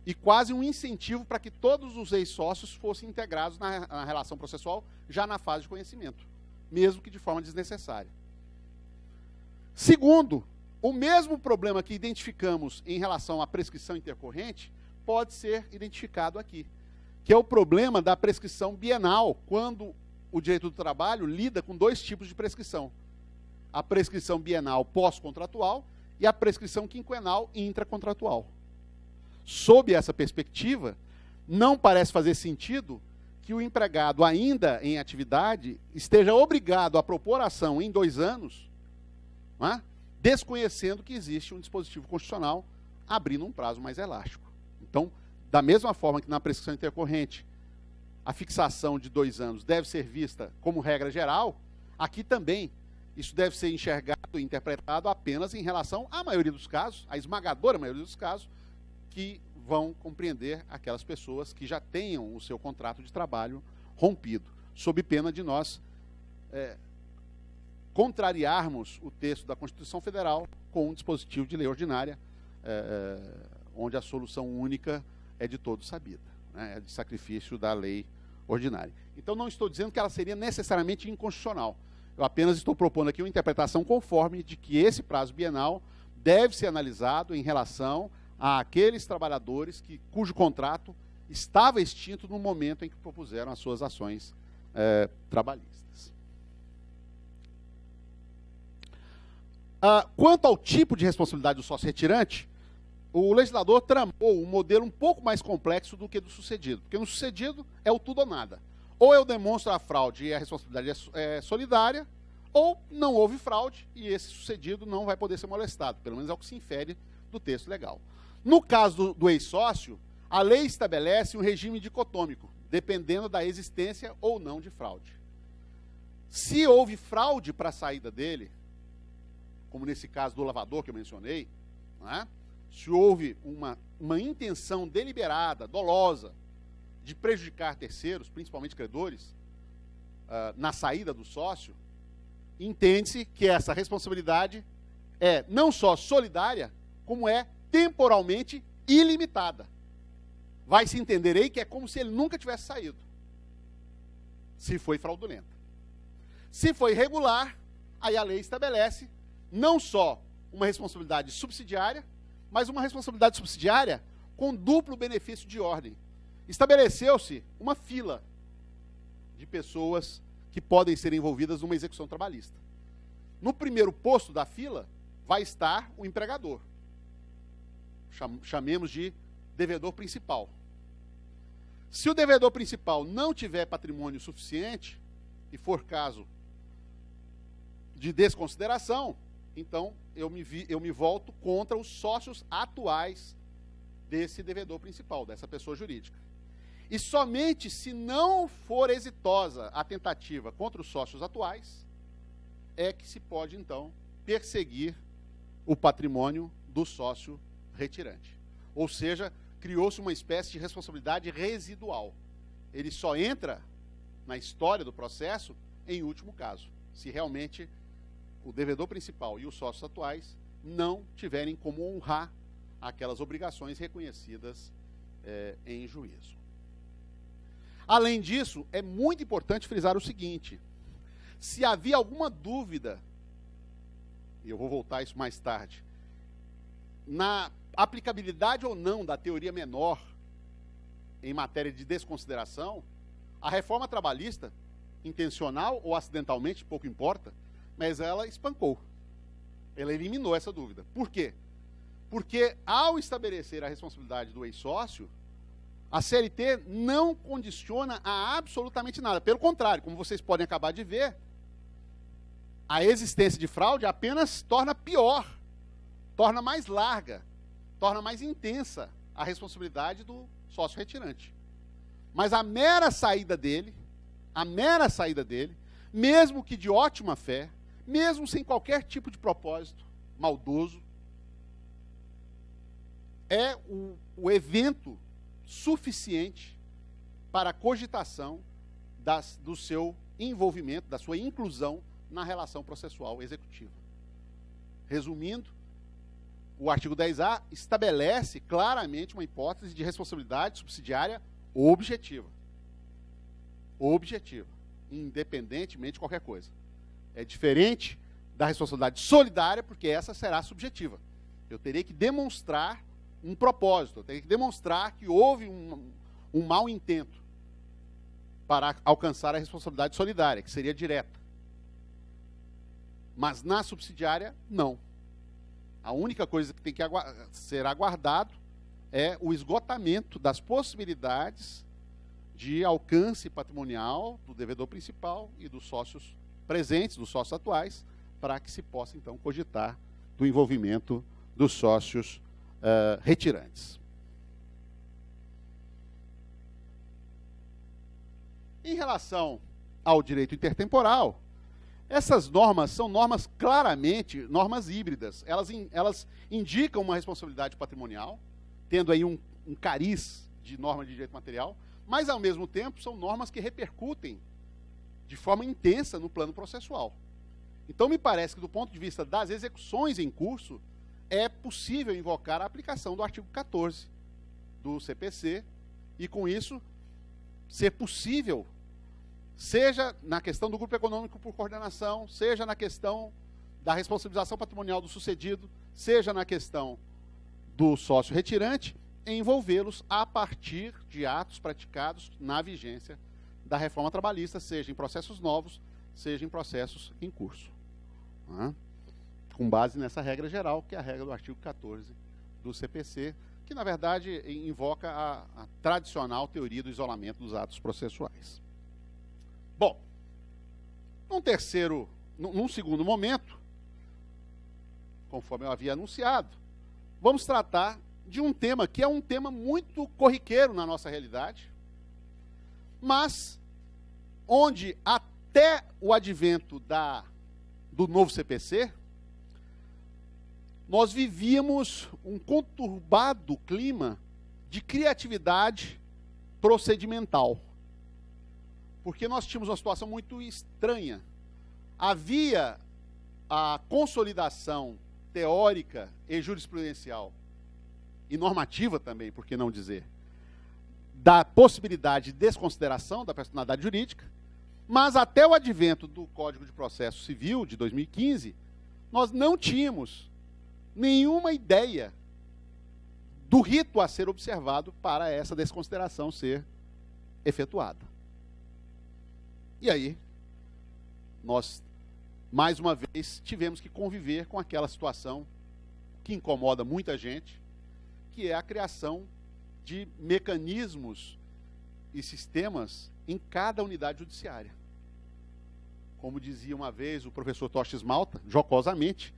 e quase um incentivo para que todos os ex-sócios fossem integrados na relação processual já na fase de conhecimento, mesmo que de forma desnecessária. Segundo, o mesmo problema que identificamos em relação à prescrição intercorrente pode ser identificado aqui, que é o problema da prescrição bienal, quando o direito do trabalho lida com dois tipos de prescrição: a prescrição bienal pós-contratual e a prescrição quinquenal intracontratual. Sob essa perspectiva, não parece fazer sentido que o empregado, ainda em atividade, esteja obrigado a propor ação em 2 anos, não é? Desconhecendo que existe um dispositivo constitucional abrindo um prazo mais elástico. Então, da mesma forma que na prescrição intercorrente a fixação de 2 anos deve ser vista como regra geral, aqui também isso deve ser enxergado e interpretado apenas em relação à maioria dos casos, a esmagadora maioria dos casos, que vão compreender aquelas pessoas que já tenham o seu contrato de trabalho rompido, sob pena de nós contrariarmos o texto da Constituição Federal com um dispositivo de lei ordinária, onde a solução única é de todos sabida, né? É de sacrifício da lei ordinária. Então, não estou dizendo que ela seria necessariamente inconstitucional. Eu apenas estou propondo aqui uma interpretação conforme de que esse prazo bienal deve ser analisado em relação àqueles trabalhadores cujo contrato estava extinto no momento em que propuseram as suas ações trabalhistas. Quanto ao tipo de responsabilidade do sócio retirante, o legislador tramou um modelo um pouco mais complexo do que do sucedido, porque no sucedido é o tudo ou nada. Ou eu demonstro a fraude e a responsabilidade é solidária, ou não houve fraude e esse sucedido não vai poder ser molestado, pelo menos é o que se infere do texto legal. No caso do ex-sócio, a lei estabelece um regime dicotômico, dependendo da existência ou não de fraude. Se houve fraude para a saída dele, como nesse caso do lavador que eu mencionei, não é? Se houve uma intenção deliberada, dolosa, de prejudicar terceiros, principalmente credores, na saída do sócio, entende-se que essa responsabilidade é não só solidária, como é temporalmente ilimitada. Vai se entender aí que é como se ele nunca tivesse saído, se foi fraudulenta. Se foi regular, aí a lei estabelece não só uma responsabilidade subsidiária, mas uma responsabilidade subsidiária com duplo benefício de ordem. Estabeleceu-se uma fila de pessoas que podem ser envolvidas numa execução trabalhista. No primeiro posto da fila vai estar o empregador. Chamemos de devedor principal. Se o devedor principal não tiver patrimônio suficiente, e for caso de desconsideração, então eu me volto contra os sócios atuais desse devedor principal, dessa pessoa jurídica. E somente se não for exitosa a tentativa contra os sócios atuais, é que se pode, então, perseguir o patrimônio do sócio retirante. Ou seja, criou-se uma espécie de responsabilidade residual. Ele só entra na história do processo em último caso, se realmente o devedor principal e os sócios atuais não tiverem como honrar aquelas obrigações reconhecidas em juízo. Além disso, é muito importante frisar o seguinte: se havia alguma dúvida, e eu vou voltar a isso mais tarde, na aplicabilidade ou não da teoria menor em matéria de desconsideração, a reforma trabalhista, intencional ou acidentalmente, pouco importa, mas ela espancou. Ela eliminou essa dúvida. Por quê? Porque ao estabelecer a responsabilidade do ex-sócio, a CLT não condiciona a absolutamente nada. Pelo contrário, como vocês podem acabar de ver, a existência de fraude apenas torna pior, torna mais larga, torna mais intensa a responsabilidade do sócio retirante. Mas a mera saída dele, mesmo que de ótima fé, mesmo sem qualquer tipo de propósito maldoso, é o evento suficiente para a cogitação do seu envolvimento, da sua inclusão na relação processual executiva. Resumindo, o artigo 10A estabelece claramente uma hipótese de responsabilidade subsidiária objetiva. Objetiva, independentemente de qualquer coisa. É diferente da responsabilidade solidária, porque essa será subjetiva. Eu terei que demonstrar um propósito, eu terei que demonstrar que houve um mau intento para alcançar a responsabilidade solidária, que seria direta. Mas na subsidiária, não. A única coisa que tem que ser aguardado é o esgotamento das possibilidades de alcance patrimonial do devedor principal e dos sócios presentes, dos sócios atuais, para que se possa, então, cogitar do envolvimento dos sócios retirantes. Em relação ao direito intertemporal, essas normas são normas claramente, normas híbridas. Elas indicam uma responsabilidade patrimonial, tendo aí um cariz de norma de direito material, mas, ao mesmo tempo, são normas que repercutem de forma intensa no plano processual. Então, me parece que, do ponto de vista das execuções em curso, é possível invocar a aplicação do artigo 14 do CPC e, com isso, ser possível, seja na questão do grupo econômico por coordenação, seja na questão da responsabilização patrimonial do sucedido, seja na questão do sócio retirante, envolvê-los a partir de atos praticados na vigência da reforma trabalhista, seja em processos novos, seja em processos em curso. Com base nessa regra geral, que é a regra do artigo 14 do CPC, que, na verdade, invoca a tradicional teoria do isolamento dos atos processuais. Bom, num segundo momento, conforme eu havia anunciado, vamos tratar de um tema que é um tema muito corriqueiro na nossa realidade, mas onde até o advento do novo CPC, nós vivíamos um conturbado clima de criatividade procedimental. Porque nós tínhamos uma situação muito estranha. Havia a consolidação teórica e jurisprudencial, e normativa também, por que não dizer, da possibilidade de desconsideração da personalidade jurídica, mas até o advento do Código de Processo Civil de 2015, nós não tínhamos nenhuma ideia do rito a ser observado para essa desconsideração ser efetuada. E aí, nós, mais uma vez, tivemos que conviver com aquela situação que incomoda muita gente, que é a criação de mecanismos e sistemas em cada unidade judiciária. Como dizia uma vez o professor Tostes Malta, jocosamente,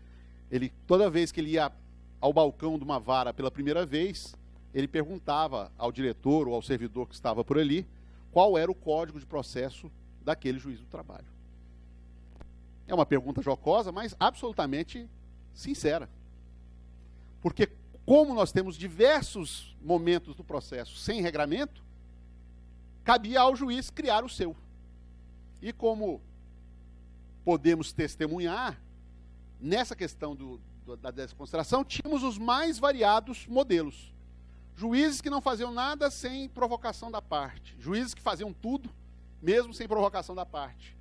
toda vez que ele ia ao balcão de uma vara pela primeira vez, ele perguntava ao diretor ou ao servidor que estava por ali qual era o código de processo daquele juiz do trabalho. É uma pergunta jocosa, mas absolutamente sincera. Porque, como nós temos diversos momentos do processo sem regramento, cabia ao juiz criar o seu. E como podemos testemunhar, nessa questão da desconsideração, tínhamos os mais variados modelos. Juízes que não faziam nada sem provocação da parte. Juízes que faziam tudo, mesmo sem provocação da parte.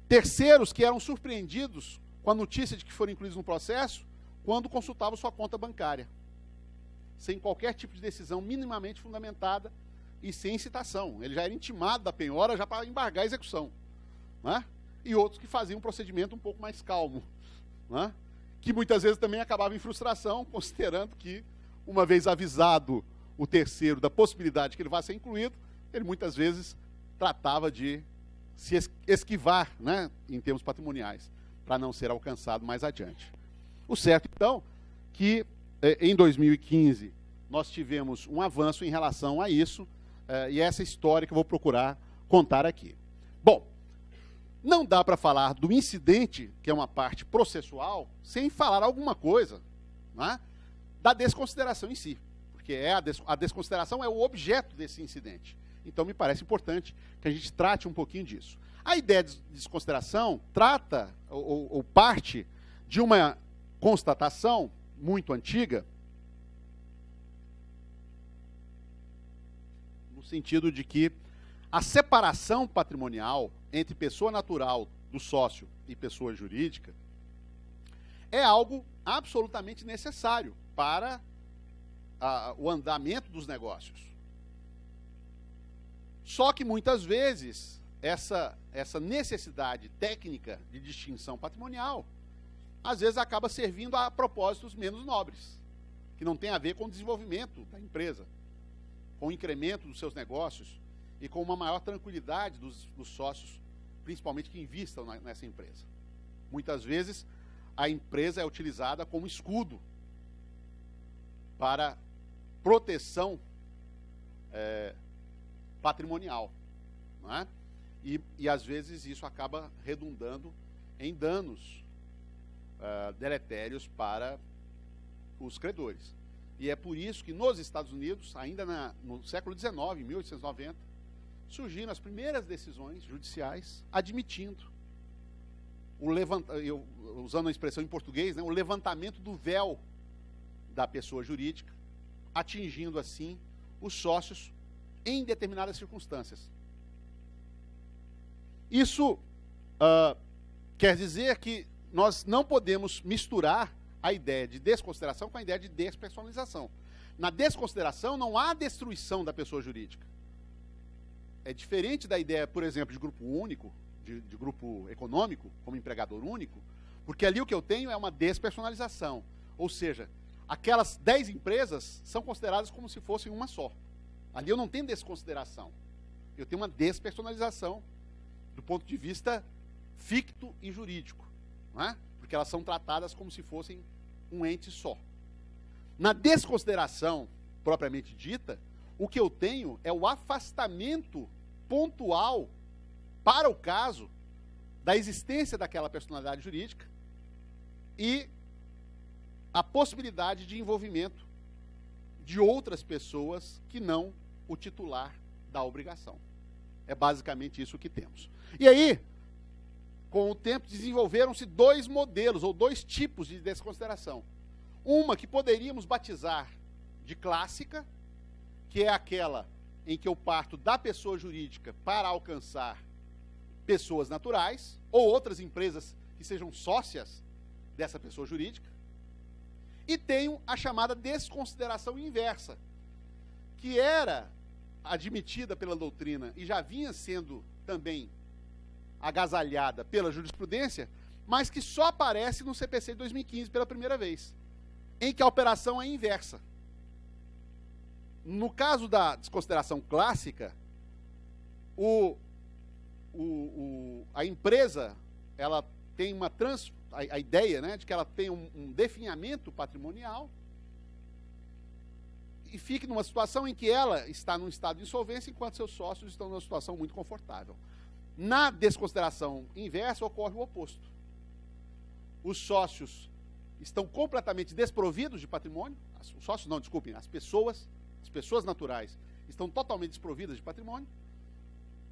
Terceiros que eram surpreendidos com a notícia de que foram incluídos no processo quando consultavam sua conta bancária, sem qualquer tipo de decisão minimamente fundamentada e sem citação. Ele já era intimado da penhora já para embargar a execução. Né? E outros que faziam um procedimento um pouco mais calmo, né? Que muitas vezes também acabava em frustração, considerando que, uma vez avisado o terceiro da possibilidade que ele vá ser incluído, ele muitas vezes tratava de se esquivar, né, em termos patrimoniais, para não ser alcançado mais adiante. O certo, então, que em 2015 nós tivemos um avanço em relação a isso, e essa história que eu vou procurar contar aqui. Bom, não dá para falar do incidente, que é uma parte processual, sem falar alguma coisa, né, da desconsideração em si, porque a desconsideração é o objeto desse incidente. Então, me parece importante que a gente trate um pouquinho disso. A ideia de desconsideração trata, ou parte, de uma constatação muito antiga, no sentido de que a separação patrimonial entre pessoa natural do sócio e pessoa jurídica é algo absolutamente necessário para o andamento dos negócios. Só que muitas vezes essa necessidade técnica de distinção patrimonial às vezes acaba servindo a propósitos menos nobres, que não tem a ver com o desenvolvimento da empresa, com o incremento dos seus negócios e com uma maior tranquilidade dos sócios, principalmente que investam nessa empresa. Muitas vezes a empresa é utilizada como escudo para proteção patrimonial, não é? E às vezes isso acaba redundando em danos deletérios para os credores. E é por isso que nos Estados Unidos, ainda no século XIX, em 1890, surgiram as primeiras decisões judiciais admitindo, usando a expressão em português, né, o levantamento do véu da pessoa jurídica, atingindo assim os sócios em determinadas circunstâncias. Isso quer dizer que nós não podemos misturar a ideia de desconsideração com a ideia de despersonalização. Na desconsideração não há destruição da pessoa jurídica. É diferente da ideia, por exemplo, de grupo único, de grupo econômico, como empregador único, porque ali o que eu tenho é uma despersonalização. Ou seja, aquelas 10 empresas são consideradas como se fossem uma só. Ali eu não tenho desconsideração. Eu tenho uma despersonalização do ponto de vista ficto e jurídico, não é? Porque elas são tratadas como se fossem um ente só. Na desconsideração propriamente dita, o que eu tenho é o afastamento pontual para o caso da existência daquela personalidade jurídica e a possibilidade de envolvimento de outras pessoas que não o titular da obrigação. É basicamente isso que temos. E aí, com o tempo, desenvolveram-se 2 modelos, ou 2 tipos de desconsideração. Uma que poderíamos batizar de clássica, que é aquela em que eu parto da pessoa jurídica para alcançar pessoas naturais, ou outras empresas que sejam sócias dessa pessoa jurídica. E tenho a chamada desconsideração inversa, que era admitida pela doutrina e já vinha sendo também agasalhada pela jurisprudência, mas que só aparece no CPC de 2015 pela primeira vez, em que a operação é inversa. No caso da desconsideração clássica, a empresa ela tem a ideia, né, de que ela tem um definhamento patrimonial e fique numa situação em que ela está num estado de insolvência enquanto seus sócios estão numa situação muito confortável. Na desconsideração inversa ocorre o oposto. Os sócios estão completamente desprovidos de patrimônio, os sócios não, desculpem, as pessoas naturais estão totalmente desprovidas de patrimônio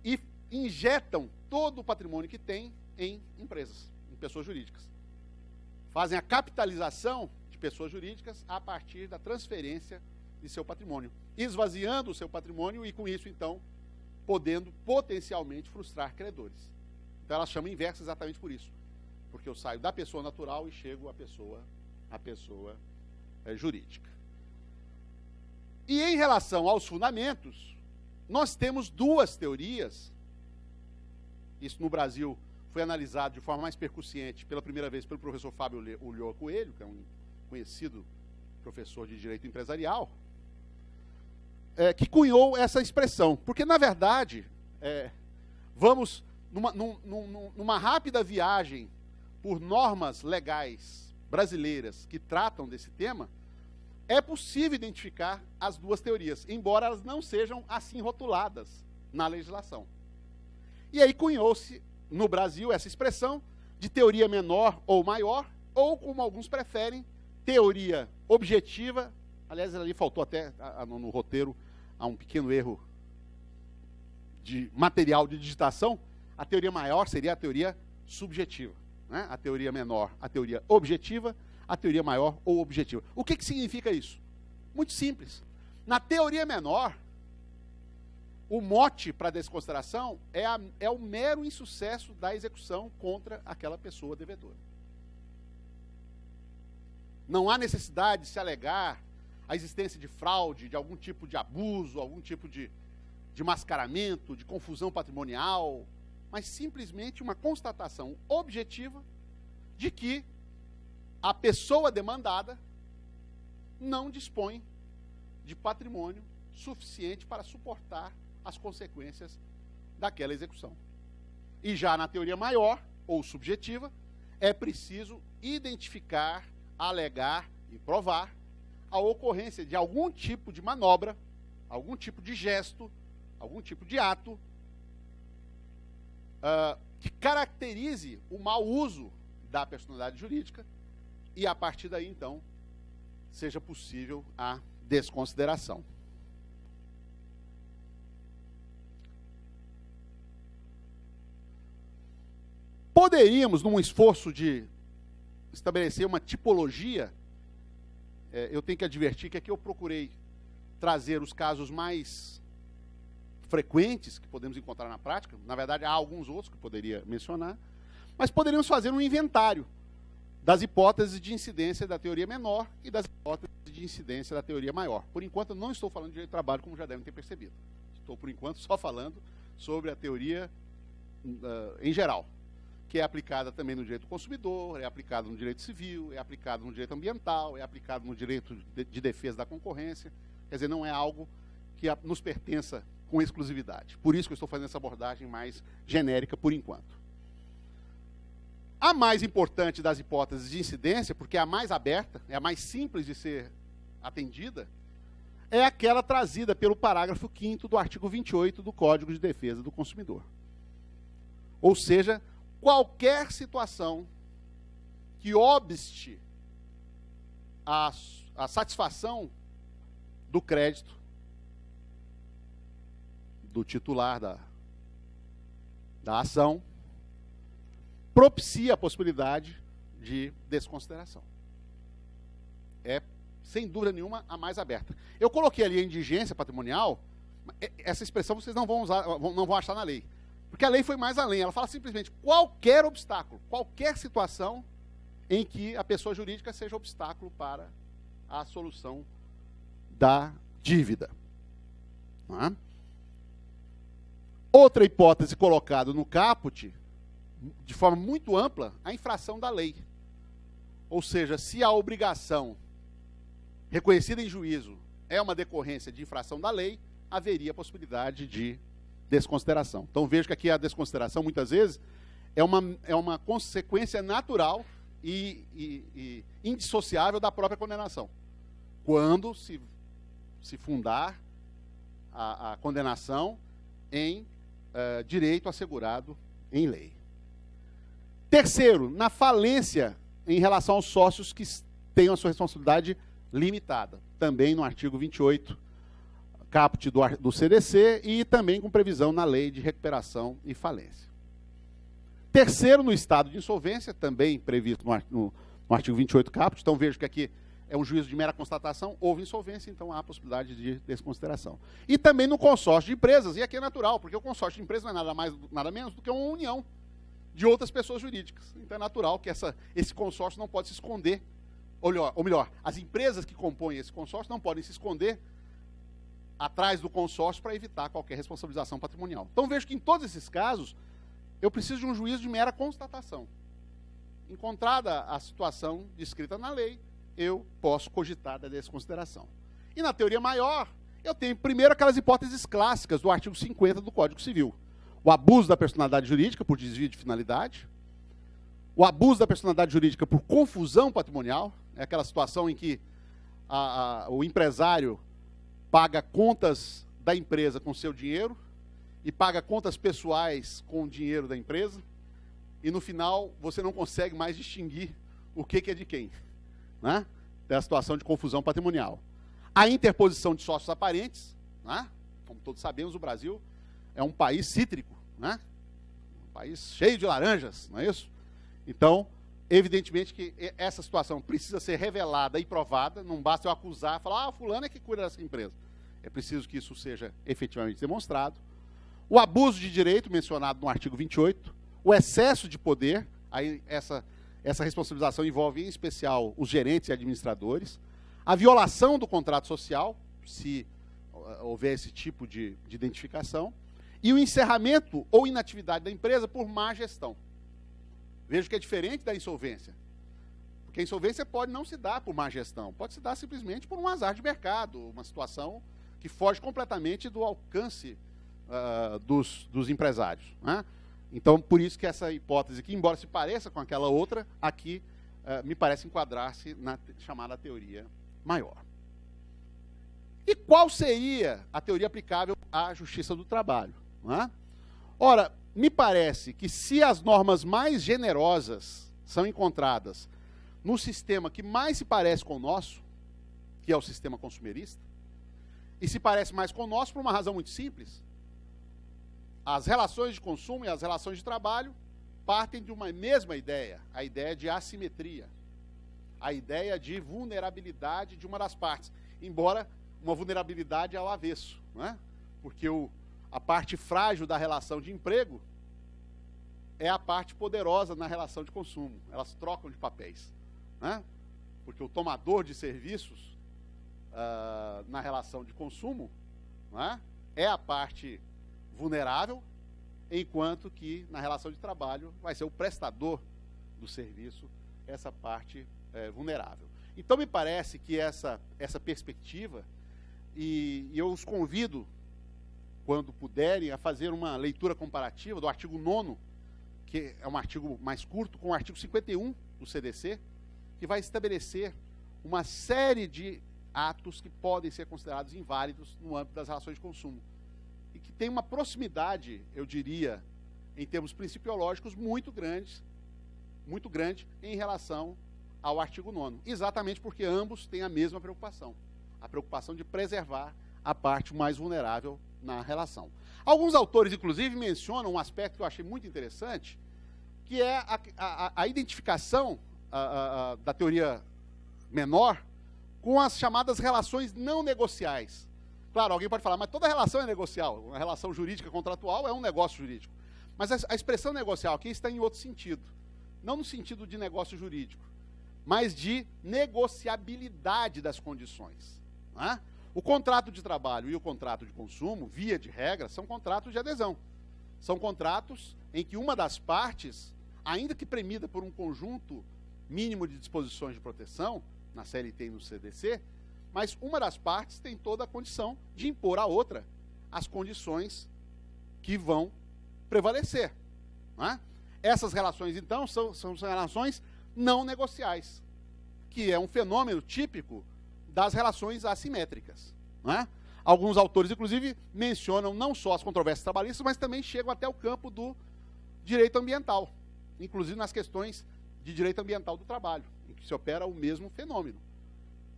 e injetam todo o patrimônio que têm em empresas, em pessoas jurídicas. Fazem a capitalização de pessoas jurídicas a partir da transferência de seu patrimônio, esvaziando o seu patrimônio e, com isso, então, podendo potencialmente frustrar credores. Então, ela chama inversa exatamente por isso, porque eu saio da pessoa natural e chego à pessoa jurídica. E, em relação aos fundamentos, nós temos 2 teorias. Isso, no Brasil, foi analisado de forma mais percussiente pela primeira vez pelo professor Fábio Ulloa Coelho, que é um conhecido professor de direito empresarial, que cunhou essa expressão. Porque, na verdade, vamos numa rápida viagem por normas legais brasileiras que tratam desse tema, é possível identificar as 2 teorias, embora elas não sejam assim rotuladas na legislação. E aí cunhou-se, no Brasil, essa expressão de teoria menor ou maior, ou, como alguns preferem, teoria objetiva. Aliás, ali faltou até, no roteiro, há um pequeno erro de material de digitação. A teoria maior seria a teoria subjetiva, né? A teoria menor, a teoria objetiva, a teoria maior ou objetiva. O que significa isso? Muito simples. Na teoria menor, o mote para a desconsideração é o mero insucesso da execução contra aquela pessoa devedora. Não há necessidade de se alegar a existência de fraude, de algum tipo de abuso, algum tipo de mascaramento, de confusão patrimonial, mas simplesmente uma constatação objetiva de que a pessoa demandada não dispõe de patrimônio suficiente para suportar as consequências daquela execução. E já na teoria maior, ou subjetiva, é preciso identificar, alegar e provar a ocorrência de algum tipo de manobra, algum tipo de gesto, algum tipo de ato que caracterize o mau uso da personalidade jurídica e, a partir daí, então, seja possível a desconsideração. Poderíamos, num esforço de estabelecer uma tipologia, eu tenho que advertir que aqui eu procurei trazer os casos mais frequentes que podemos encontrar na prática. Na verdade, há alguns outros que eu poderia mencionar, mas poderíamos fazer um inventário das hipóteses de incidência da teoria menor e das hipóteses de incidência da teoria maior. Por enquanto, eu não estou falando de direito do trabalho, como já devem ter percebido. Estou, por enquanto, só falando sobre a teoria em geral, que é aplicada também no direito do consumidor, é aplicada no direito civil, é aplicada no direito ambiental, é aplicada no direito de defesa da concorrência. Quer dizer, não é algo que nos pertença com exclusividade. Por isso que eu estou fazendo essa abordagem mais genérica por enquanto. A mais importante das hipóteses de incidência, porque é a mais aberta, é a mais simples de ser atendida, é aquela trazida pelo parágrafo 5º do artigo 28 do Código de Defesa do Consumidor. Ou seja, qualquer situação que obste a satisfação do crédito do titular da ação propicia a possibilidade de desconsideração. É, sem dúvida nenhuma, a mais aberta. Eu coloquei ali a indigência patrimonial, essa expressão vocês não vão usar, não vão achar na lei. Porque a lei foi mais além, ela fala simplesmente qualquer obstáculo, qualquer situação em que a pessoa jurídica seja obstáculo para a solução da dívida. Não é? Outra hipótese colocada no caput, de forma muito ampla, a infração da lei. Ou seja, se a obrigação reconhecida em juízo é uma decorrência de infração da lei, haveria a possibilidade de desconsideração. Então vejo que aqui a desconsideração, muitas vezes, é uma consequência natural e indissociável da própria condenação. Quando se fundar a condenação em direito assegurado em lei. Terceiro, na falência em relação aos sócios que tenham a sua responsabilidade limitada, também no artigo 28, caput do CDC, e também com previsão na lei de recuperação e falência. Terceiro, no estado de insolvência, também previsto no artigo 28 caput, então vejo que aqui é um juízo de mera constatação, houve insolvência, então há a possibilidade de desconsideração. E também no consórcio de empresas, e aqui é natural, porque o consórcio de empresas não é nada mais, nada menos do que uma união de outras pessoas jurídicas. Então é natural que esse consórcio não pode se esconder, ou melhor, as empresas que compõem esse consórcio não podem se esconder atrás do consórcio para evitar qualquer responsabilização patrimonial. Então vejo que em todos esses casos, eu preciso de um juízo de mera constatação. Encontrada a situação descrita na lei, eu posso cogitar da desconsideração. E na teoria maior, eu tenho primeiro aquelas hipóteses clássicas do artigo 50 do Código Civil. O abuso da personalidade jurídica por desvio de finalidade, o abuso da personalidade jurídica por confusão patrimonial, é aquela situação em que o empresário paga contas da empresa com seu dinheiro e paga contas pessoais com o dinheiro da empresa, e no final você não consegue mais distinguir o que é de quem. Né? É a situação de confusão patrimonial. A interposição de sócios aparentes, né? Como todos sabemos, o Brasil é um país cítrico, né? Um país cheio de laranjas, não é isso? Então, Evidentemente que essa situação precisa ser revelada e provada, não basta eu acusar, falar, fulano é que cuida dessa empresa. É preciso que isso seja efetivamente demonstrado. O abuso de direito, mencionado no artigo 28, o excesso de poder, aí essa responsabilização envolve, em especial, os gerentes e administradores, a violação do contrato social, se houver esse tipo de identificação, e o encerramento ou inatividade da empresa por má gestão. Vejo que é diferente da insolvência, porque a insolvência pode não se dar por má gestão, pode se dar simplesmente por um azar de mercado, uma situação que foge completamente do alcance dos empresários, né? Então, por isso que essa hipótese, que embora se pareça com aquela outra, aqui me parece enquadrar-se na chamada teoria maior. E qual seria a teoria aplicável à justiça do trabalho, né? Ora, me parece que se as normas mais generosas são encontradas no sistema que mais se parece com o nosso, que é o sistema consumerista, e se parece mais com o nosso por uma razão muito simples, as relações de consumo e as relações de trabalho partem de uma mesma ideia, a ideia de assimetria, a ideia de vulnerabilidade de uma das partes, embora uma vulnerabilidade ao avesso, né? Porque a parte frágil da relação de emprego é a parte poderosa na relação de consumo. Elas trocam de papéis, né? Porque o tomador de serviços na relação de consumo, né, é a parte vulnerável, enquanto que na relação de trabalho vai ser o prestador do serviço essa parte vulnerável. Então me parece que essa perspectiva, e eu os convido, quando puderem, a fazer uma leitura comparativa do artigo 9º, que é um artigo mais curto, com o artigo 51 do CDC, que vai estabelecer uma série de atos que podem ser considerados inválidos no âmbito das relações de consumo. E que tem uma proximidade, eu diria, em termos principiológicos, muito grande em relação ao artigo 9º. Exatamente porque ambos têm a mesma preocupação. A preocupação de preservar a parte mais vulnerável na relação. Alguns autores, inclusive, mencionam um aspecto que eu achei muito interessante, que é a identificação da teoria menor com as chamadas relações não negociais. Claro, alguém pode falar, mas toda relação é negocial. Uma relação jurídica contratual é um negócio jurídico. Mas a expressão negocial aqui está em outro sentido. Não no sentido de negócio jurídico, mas de negociabilidade das condições, né? O contrato de trabalho e o contrato de consumo, via de regra, são contratos de adesão. São contratos em que uma das partes, ainda que premida por um conjunto mínimo de disposições de proteção, na CLT e no CDC, mas uma das partes tem toda a condição de impor à outra as condições que vão prevalecer, né? Essas relações, então, são relações não negociais, que é um fenômeno típico das relações assimétricas, né? Alguns autores, inclusive, mencionam não só as controvérsias trabalhistas, mas também chegam até o campo do direito ambiental, inclusive nas questões de direito ambiental do trabalho, em que se opera o mesmo fenômeno,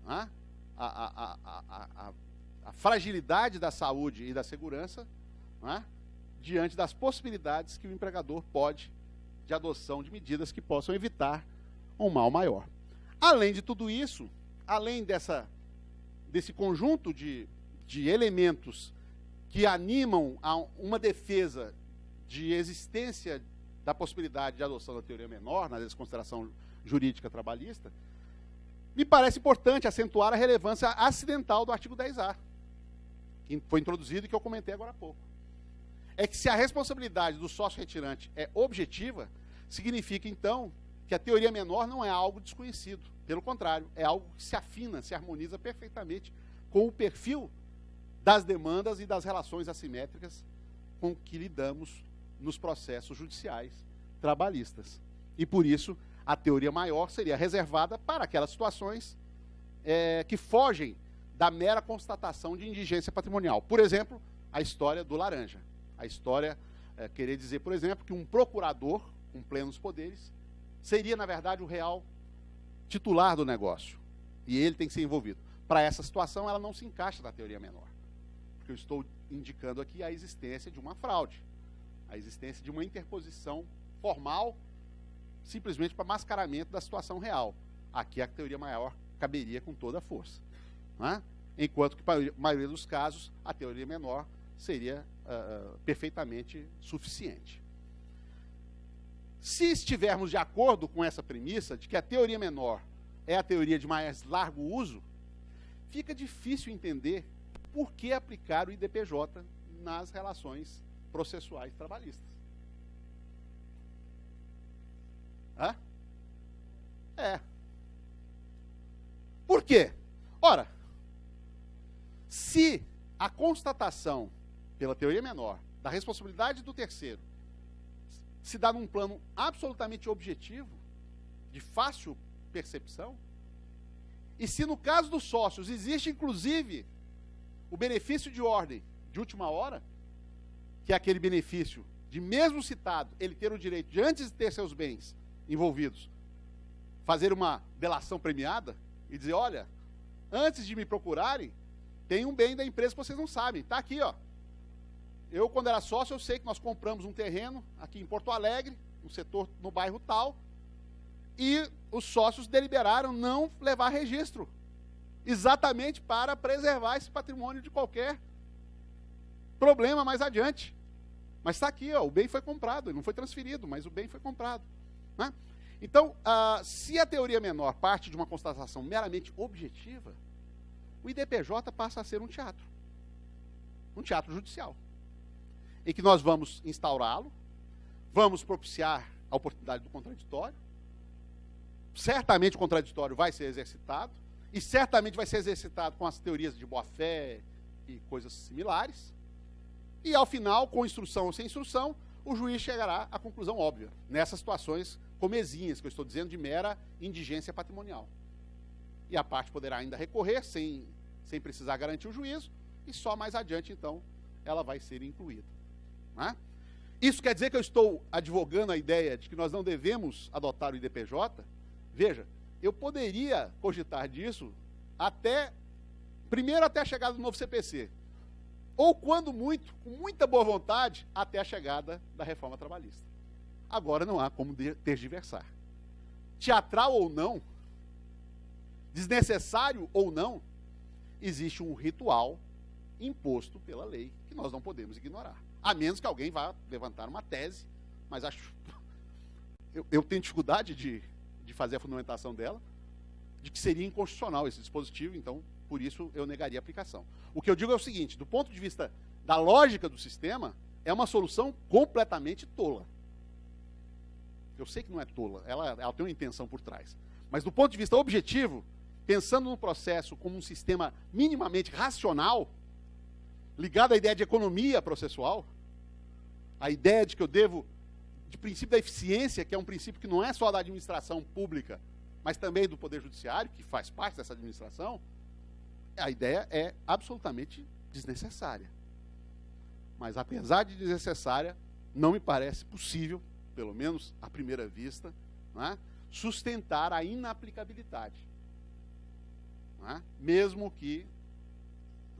né? A fragilidade da saúde e da segurança, né, diante das possibilidades que o empregador pode de adoção de medidas que possam evitar um mal maior. Além de tudo isso, além desse conjunto de elementos que animam a uma defesa de existência da possibilidade de adoção da teoria menor, na desconsideração jurídica trabalhista, me parece importante acentuar a relevância acidental do artigo 10A, que foi introduzido e que eu comentei agora há pouco. É que se a responsabilidade do sócio retirante é objetiva, significa, então, que a teoria menor não é algo desconhecido. Pelo contrário, é algo que se afina, se harmoniza perfeitamente com o perfil das demandas e das relações assimétricas com que lidamos nos processos judiciais trabalhistas. E, por isso, a teoria maior seria reservada para aquelas situações que fogem da mera constatação de indigência patrimonial. Por exemplo, a história do laranja. A história querer dizer, por exemplo, que um procurador com plenos poderes seria, na verdade, o real titular do negócio. E ele tem que ser envolvido. Para essa situação, ela não se encaixa na teoria menor. Porque eu estou indicando aqui a existência de uma fraude, a existência de uma interposição formal simplesmente para mascaramento da situação real. Aqui a teoria maior caberia com toda a força. Né? Enquanto que, para a maioria dos casos, a teoria menor seria perfeitamente suficiente. Se estivermos de acordo com essa premissa de que a teoria menor é a teoria de mais largo uso, fica difícil entender por que aplicar o IDPJ nas relações processuais trabalhistas. Hã? Por quê? Ora, se a constatação pela teoria menor da responsabilidade do terceiro se dá num plano absolutamente objetivo, de fácil percepção, e se no caso dos sócios existe inclusive o benefício de ordem de última hora, que é aquele benefício de, mesmo citado, ele ter o direito de, antes de ter seus bens envolvidos, fazer uma delação premiada e dizer, olha, antes de me procurarem, tem um bem da empresa que vocês não sabem, está aqui, ó. Eu, quando era sócio, eu sei que nós compramos um terreno aqui em Porto Alegre, no setor, no bairro tal, e os sócios deliberaram não levar registro, exatamente para preservar esse patrimônio de qualquer problema mais adiante. Mas está aqui, ó, o bem foi comprado, ele não foi transferido, mas o bem foi comprado. Né? Então, se a teoria menor parte de uma constatação meramente objetiva, o IDPJ passa a ser um teatro judicial, em que nós vamos instaurá-lo, vamos propiciar a oportunidade do contraditório, certamente o contraditório vai ser exercitado, e certamente vai ser exercitado com as teorias de boa-fé e coisas similares, e ao final, com instrução ou sem instrução, o juiz chegará à conclusão óbvia, nessas situações comezinhas, que eu estou dizendo, de mera indigência patrimonial. E a parte poderá ainda recorrer, sem precisar garantir o juízo, e só mais adiante, então, ela vai ser incluída. Né? Isso quer dizer que eu estou advogando a ideia de que nós não devemos adotar o IDPJ? Veja, eu poderia cogitar disso primeiro até a chegada do novo CPC, ou quando muito, com muita boa vontade, até a chegada da reforma trabalhista. Agora não há como tergiversar. Teatral ou não, desnecessário ou não, existe um ritual imposto pela lei que nós não podemos ignorar. A menos que alguém vá levantar uma tese, mas eu tenho dificuldade de fazer a fundamentação dela, de que seria inconstitucional esse dispositivo, então, por isso, eu negaria a aplicação. O que eu digo é o seguinte, do ponto de vista da lógica do sistema, é uma solução completamente tola. Eu sei que não é tola, ela tem uma intenção por trás. Mas do ponto de vista objetivo, pensando no processo como um sistema minimamente racional, ligado à ideia de economia processual, a ideia de que eu devo, de princípio da eficiência, que é um princípio que não é só da administração pública, mas também do Poder Judiciário, que faz parte dessa administração, a ideia é absolutamente desnecessária. Mas, apesar de desnecessária, não me parece possível, pelo menos à primeira vista, né, sustentar a inaplicabilidade. Né, mesmo que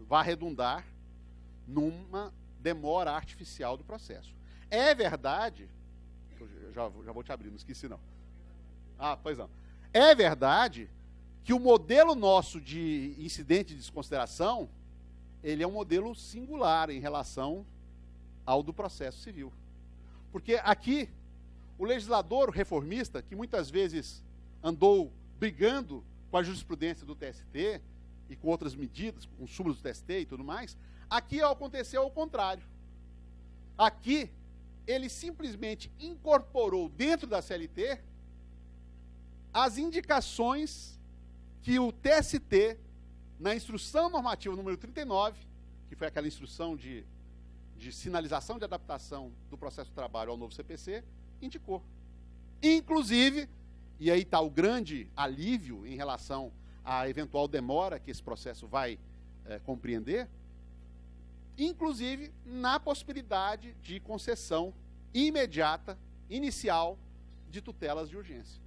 vá redundar numa demora artificial do processo. É verdade, eu já vou te abrir, não esqueci não. Pois não. É verdade que o modelo nosso de incidente de desconsideração, ele é um modelo singular em relação ao do processo civil. Porque aqui, o legislador reformista, que muitas vezes andou brigando com a jurisprudência do TST e com outras medidas, com súmulas do TST e tudo mais, aqui aconteceu ao contrário. Aqui, ele simplesmente incorporou dentro da CLT as indicações que o TST, na instrução normativa número 39, que foi aquela instrução de sinalização de adaptação do processo de trabalho ao novo CPC, indicou. Inclusive, e aí está o grande alívio em relação à eventual demora que esse processo vai compreender, inclusive na possibilidade de concessão imediata, inicial, de tutelas de urgência.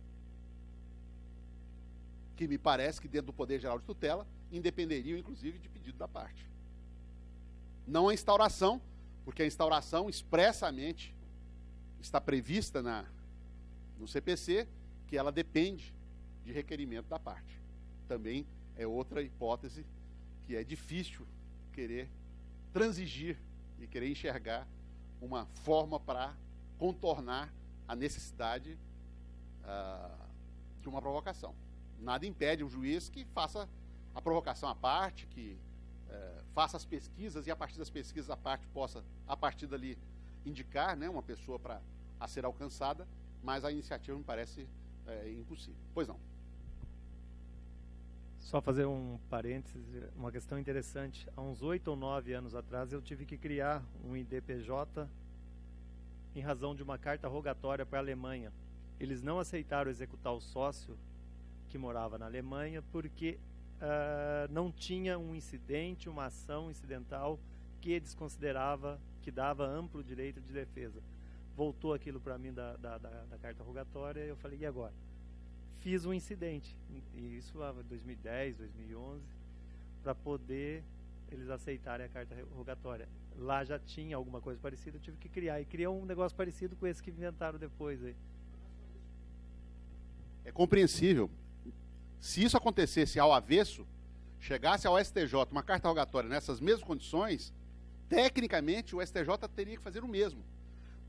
Que me parece que dentro do Poder Geral de Tutela, independeriam, inclusive, de pedido da parte. Não a instauração, porque a instauração expressamente está prevista no CPC, que ela depende de requerimento da parte. Também é outra hipótese que é difícil querer transigir e querer enxergar uma forma para contornar a necessidade de uma provocação. Nada impede um juiz que faça a provocação à parte, que faça as pesquisas, e a partir das pesquisas a parte possa, a partir dali, indicar, né, uma pessoa a ser alcançada, mas a iniciativa me parece impossível. Pois não. Só fazer um parênteses, uma questão interessante. Há uns 8 ou 9 anos atrás eu tive que criar um IDPJ em razão de uma carta rogatória para a Alemanha. Eles não aceitaram executar o sócio que morava na Alemanha porque não tinha um incidente, uma ação incidental que eles consideravam que dava amplo direito de defesa. Voltou aquilo para mim da carta rogatória e eu falei, e agora? Fiz um incidente, e isso lá em 2010, 2011, para poder eles aceitarem a carta rogatória. Lá já tinha alguma coisa parecida, eu tive que criar. E criou um negócio parecido com esse que inventaram depois aí. É compreensível. Se isso acontecesse ao avesso, chegasse ao STJ uma carta rogatória nessas mesmas condições, tecnicamente o STJ teria que fazer o mesmo.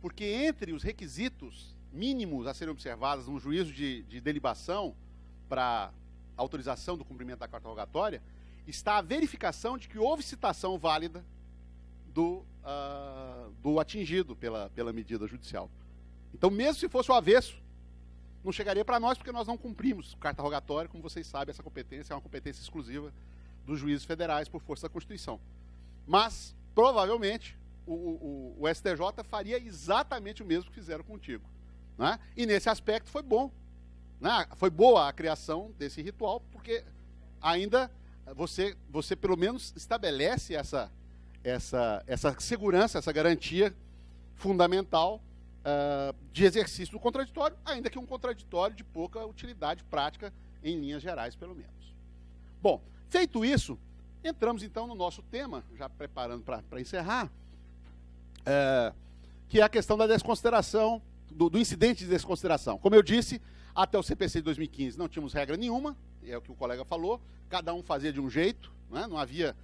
Porque entre os requisitos mínimos a serem observados num juízo de delibação para autorização do cumprimento da carta rogatória, está a verificação de que houve citação válida do atingido pela medida judicial. Então, mesmo se fosse o avesso, não chegaria para nós, porque nós não cumprimos carta rogatória. Como vocês sabem, essa competência é uma competência exclusiva dos juízes federais por força da Constituição. Mas, provavelmente, o STJ faria exatamente o mesmo que fizeram contigo. Né? E nesse aspecto foi bom. Né? Foi boa a criação desse ritual, porque ainda você pelo menos estabelece essa segurança, essa garantia fundamental de exercício do contraditório, ainda que um contraditório de pouca utilidade prática, em linhas gerais, pelo menos. Bom, feito isso, entramos então no nosso tema, já preparando para encerrar, que é a questão da desconsideração, do incidente de desconsideração. Como eu disse, até o CPC de 2015 não tínhamos regra nenhuma, é o que o colega falou, cada um fazia de um jeito, né? Não havia,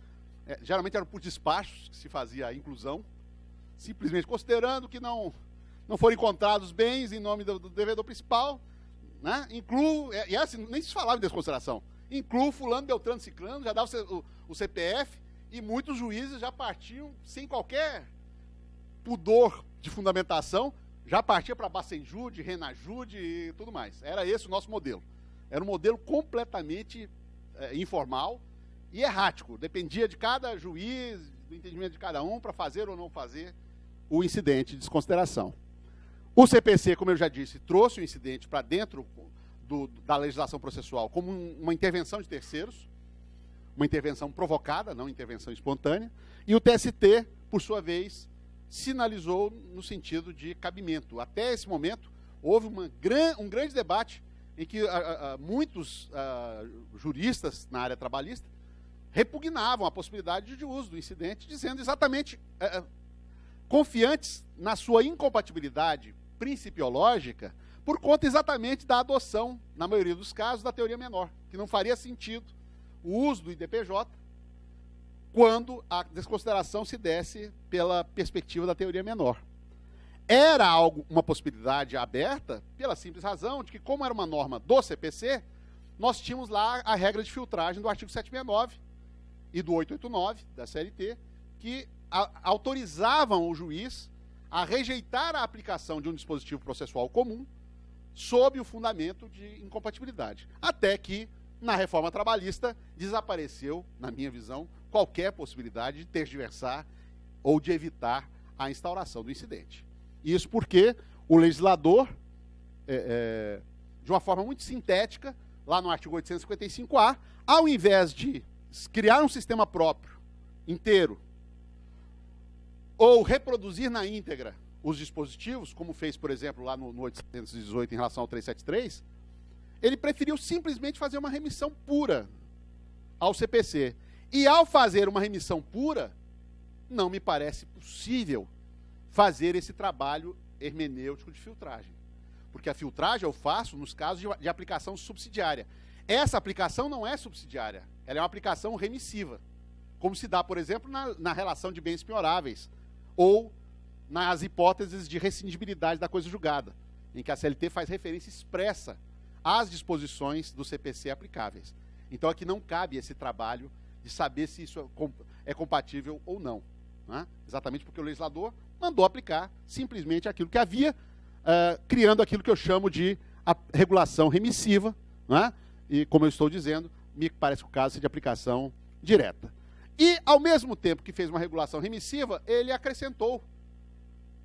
geralmente era por despachos que se fazia a inclusão, simplesmente considerando que não foram encontrados bens em nome do devedor principal, né? E assim, nem se falava em desconsideração, incluo fulano, beltrano, ciclano, já dava o CPF, e muitos juízes já partiam sem qualquer pudor de fundamentação, já partia para Bacenjude, Renajude e tudo mais. Era esse o nosso modelo. Era um modelo completamente informal e errático. Dependia de cada juiz, do entendimento de cada um, para fazer ou não fazer o incidente de desconsideração. O CPC, como eu já disse, trouxe o incidente para dentro da legislação processual como uma intervenção de terceiros, uma intervenção provocada, não intervenção espontânea, e o TST, por sua vez, sinalizou no sentido de cabimento. Até esse momento, houve um grande debate em que muitos juristas na área trabalhista repugnavam a possibilidade de uso do incidente, dizendo exatamente, confiantes na sua incompatibilidade principiológica, por conta exatamente da adoção, na maioria dos casos, da teoria menor, que não faria sentido o uso do IDPJ quando a desconsideração se desse pela perspectiva da teoria menor. Era uma possibilidade aberta pela simples razão de que, como era uma norma do CPC, nós tínhamos lá a regra de filtragem do artigo 769 e do 889 da CLT, que autorizavam o juiz a rejeitar a aplicação de um dispositivo processual comum sob o fundamento de incompatibilidade. Até que, na reforma trabalhista, desapareceu, na minha visão, qualquer possibilidade de tergiversar ou de evitar a instauração do incidente. Isso porque o legislador, de uma forma muito sintética, lá no artigo 855-A, ao invés de criar um sistema próprio, inteiro, ou reproduzir na íntegra os dispositivos, como fez, por exemplo, lá no 818 em relação ao 373, ele preferiu simplesmente fazer uma remissão pura ao CPC. E ao fazer uma remissão pura, não me parece possível fazer esse trabalho hermenêutico de filtragem. porque a filtragem eu faço nos casos de aplicação subsidiária. Essa aplicação não é subsidiária, ela é uma aplicação remissiva, como se dá, por exemplo, na relação de bens penhoráveis, ou nas hipóteses de rescindibilidade da coisa julgada, em que a CLT faz referência expressa às disposições do CPC aplicáveis. Então, aqui não cabe esse trabalho de saber se isso é compatível ou não, né? Exatamente porque o legislador mandou aplicar simplesmente aquilo que havia, criando aquilo que eu chamo de regulação remissiva, né? E, como eu estou dizendo, me parece que o caso seja de aplicação direta. E, ao mesmo tempo que fez uma regulação remissiva, ele acrescentou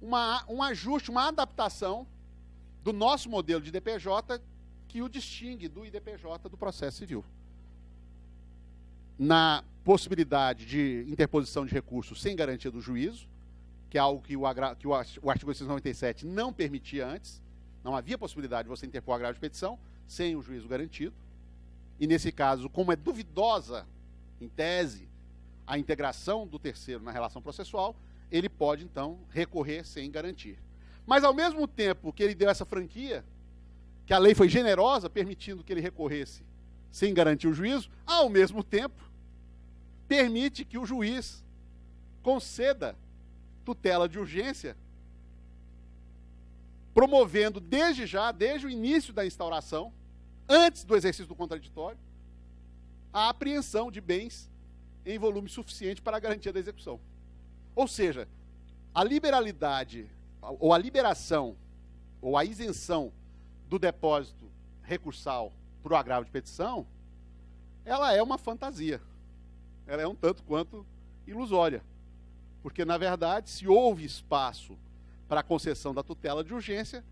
um ajuste, uma adaptação do nosso modelo de IDPJ que o distingue do IDPJ do processo civil. Na possibilidade de interposição de recursos sem garantia do juízo, que é algo que o artigo 897 não permitia antes, não havia possibilidade de você interpor agravo de petição sem o juízo garantido. E, nesse caso, como é duvidosa, em tese, a integração do terceiro na relação processual, ele pode, então, recorrer sem garantir. Mas, ao mesmo tempo que ele deu essa franquia, que a lei foi generosa, permitindo que ele recorresse sem garantir o juízo, ao mesmo tempo, permite que o juiz conceda tutela de urgência, promovendo desde o início da instauração, antes do exercício do contraditório, a apreensão de bens em volume suficiente para a garantia da execução. Ou seja, a liberalidade, ou a liberação, ou a isenção do depósito recursal para o agravo de petição, ela é uma fantasia. Ela é um tanto quanto ilusória. Porque, na verdade, se houve espaço para a concessão da tutela de urgência,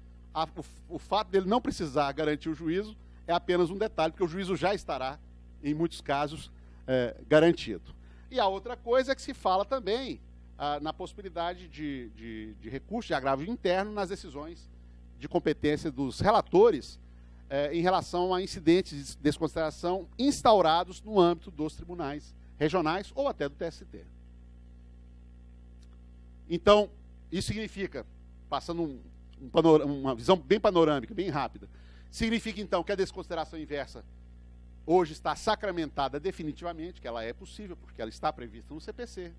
o fato dele não precisar garantir o juízo é apenas um detalhe, porque o juízo já estará, em muitos casos, garantido. E a outra coisa é que se fala também na possibilidade de recurso de agravo interno nas decisões de competência dos relatores em relação a incidentes de desconsideração instaurados no âmbito dos tribunais regionais ou até do TST. Então, isso significa, passando uma visão bem panorâmica, bem rápida, significa, então, que a desconsideração inversa hoje está sacramentada definitivamente, que ela é possível, porque ela está prevista no CPC.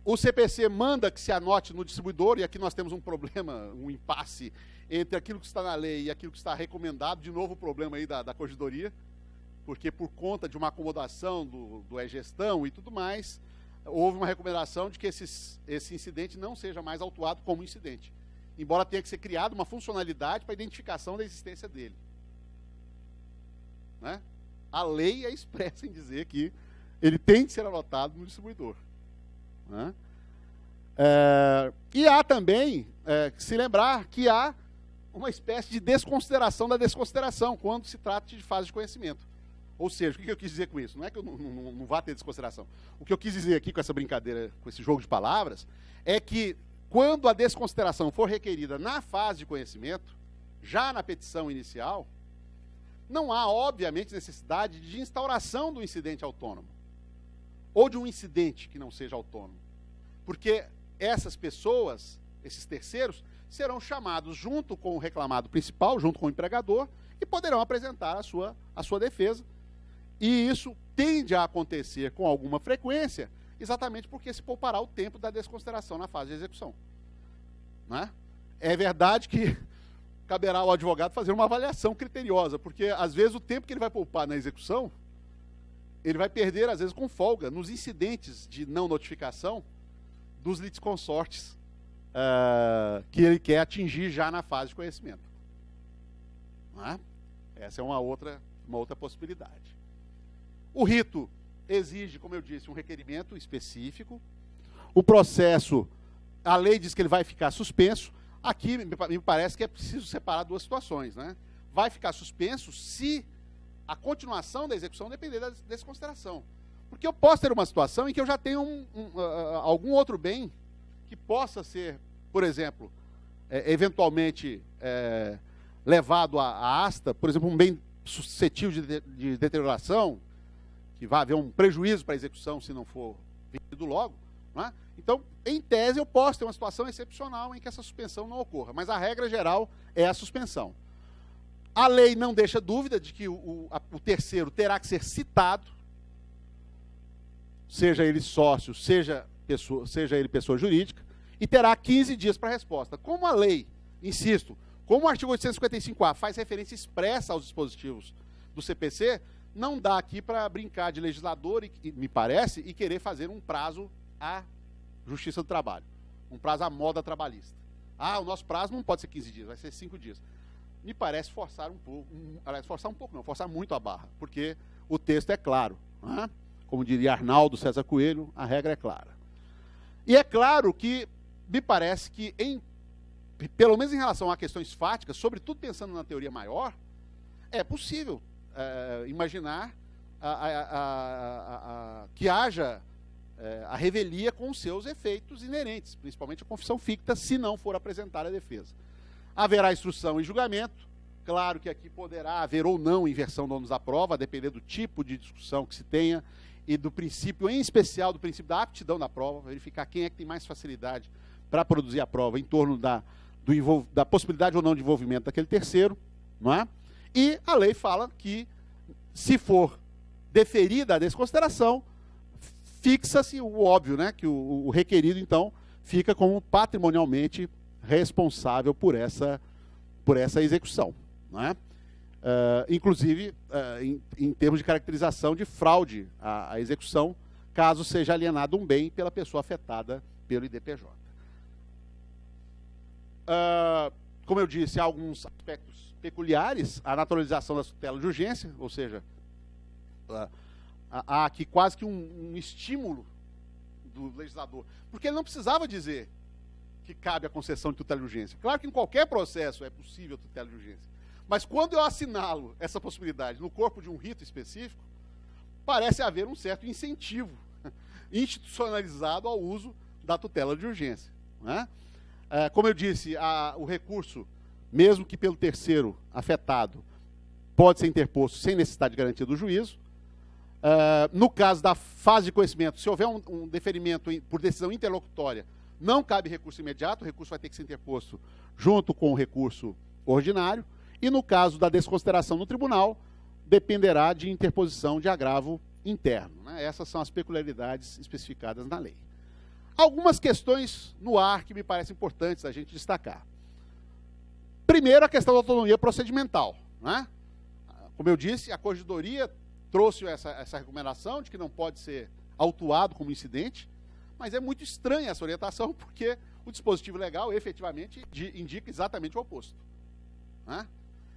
O CPC manda que se anote no distribuidor, e aqui nós temos um problema, um impasse entre aquilo que está na lei e aquilo que está recomendado, de novo o problema aí da corregedoria, porque por conta de uma acomodação do e-gestão e tudo mais, houve uma recomendação de que esse incidente não seja mais autuado como incidente, embora tenha que ser criada uma funcionalidade para a identificação da existência dele. Né? A lei é expressa em dizer que ele tem que ser anotado no distribuidor. Né? E há também que se lembrar que há uma espécie de desconsideração da desconsideração quando se trata de fase de conhecimento. Ou seja, o que eu quis dizer com isso? Não é que eu não vá ter desconsideração. O que eu quis dizer aqui com essa brincadeira, com esse jogo de palavras, é que quando a desconsideração for requerida na fase de conhecimento, já na petição inicial, não há, obviamente, necessidade de instauração do incidente autônomo, ou de um incidente que não seja autônomo. Porque essas pessoas, esses terceiros, serão chamados junto com o reclamado principal, junto com o empregador, e poderão apresentar a sua defesa. E isso tende a acontecer com alguma frequência, exatamente porque se poupará o tempo da desconsideração na fase de execução. Né? É verdade que caberá ao advogado fazer uma avaliação criteriosa, porque, às vezes, o tempo que ele vai poupar na execução, ele vai perder, às vezes, com folga, nos incidentes de não notificação dos litisconsortes que ele quer atingir já na fase de conhecimento. Não é? Essa é uma outra possibilidade. O rito exige, como eu disse, um requerimento específico. O processo, a lei diz que ele vai ficar suspenso. Aqui, me parece que é preciso separar duas situações. Né? Vai ficar suspenso se a continuação da execução depender da desconsideração. Porque eu posso ter uma situação em que eu já tenho algum outro bem que possa ser, por exemplo, eventualmente levado à asta, por exemplo, um bem suscetível de deterioração, que vai haver um prejuízo para a execução se não for vendido logo, Não é? Então, em tese, eu posso ter uma situação excepcional em que essa suspensão não ocorra, mas a regra geral é a suspensão. A lei não deixa dúvida de que o terceiro terá que ser citado, seja ele sócio, seja ele pessoa jurídica, e terá 15 dias para a resposta. Como a lei, insisto, como o artigo 855A faz referência expressa aos dispositivos do CPC, não dá aqui para brincar de legislador, me parece, e querer fazer um prazo à Justiça do Trabalho, um prazo à moda trabalhista. O nosso prazo não pode ser 15 dias, vai ser 5 dias. Me parece forçar forçar muito a barra, porque o texto é claro. Não é? Como diria Arnaldo César Coelho, a regra é clara. E é claro que, me parece que, pelo menos em relação a questões fáticas, sobretudo pensando na teoria maior, é possível imaginar que haja a revelia com os seus efeitos inerentes, principalmente a confissão ficta, se não for apresentada a defesa. Haverá instrução e julgamento, claro que aqui poderá haver ou não inversão do ônus da prova, a depender do tipo de discussão que se tenha e do princípio, em especial, do princípio da aptidão da prova, verificar quem é que tem mais facilidade para produzir a prova em torno da possibilidade ou não de envolvimento daquele terceiro, não é? E a lei fala que, se for deferida a desconsideração, fixa-se o óbvio, né? Que o requerido, então, fica como patrimonialmente responsável por essa execução. Não é? Inclusive, em termos de caracterização de fraude à execução, caso seja alienado um bem pela pessoa afetada pelo IDPJ. Como eu disse, há alguns aspectos peculiares, a naturalização da tutela de urgência, ou seja, há aqui quase que um estímulo do legislador, porque ele não precisava dizer que cabe a concessão de tutela de urgência. Claro que em qualquer processo é possível tutela de urgência, mas quando eu assinalo essa possibilidade no corpo de um rito específico, parece haver um certo incentivo institucionalizado ao uso da tutela de urgência. Não é? Como eu disse, o recurso, mesmo que pelo terceiro afetado, pode ser interposto sem necessidade de garantia do juízo. No caso da fase de conhecimento, se houver um deferimento por decisão interlocutória, não cabe recurso imediato, o recurso vai ter que ser interposto junto com o recurso ordinário, e no caso da desconsideração no tribunal, dependerá de interposição de agravo interno. Né? Essas são as peculiaridades especificadas na lei. Algumas questões no ar que me parecem importantes a gente destacar. Primeiro, a questão da autonomia procedimental. Né? Como eu disse, a Corregedoria trouxe essa recomendação de que não pode ser autuado como incidente, mas é muito estranha essa orientação, porque o dispositivo legal, efetivamente, indica exatamente o oposto. Né?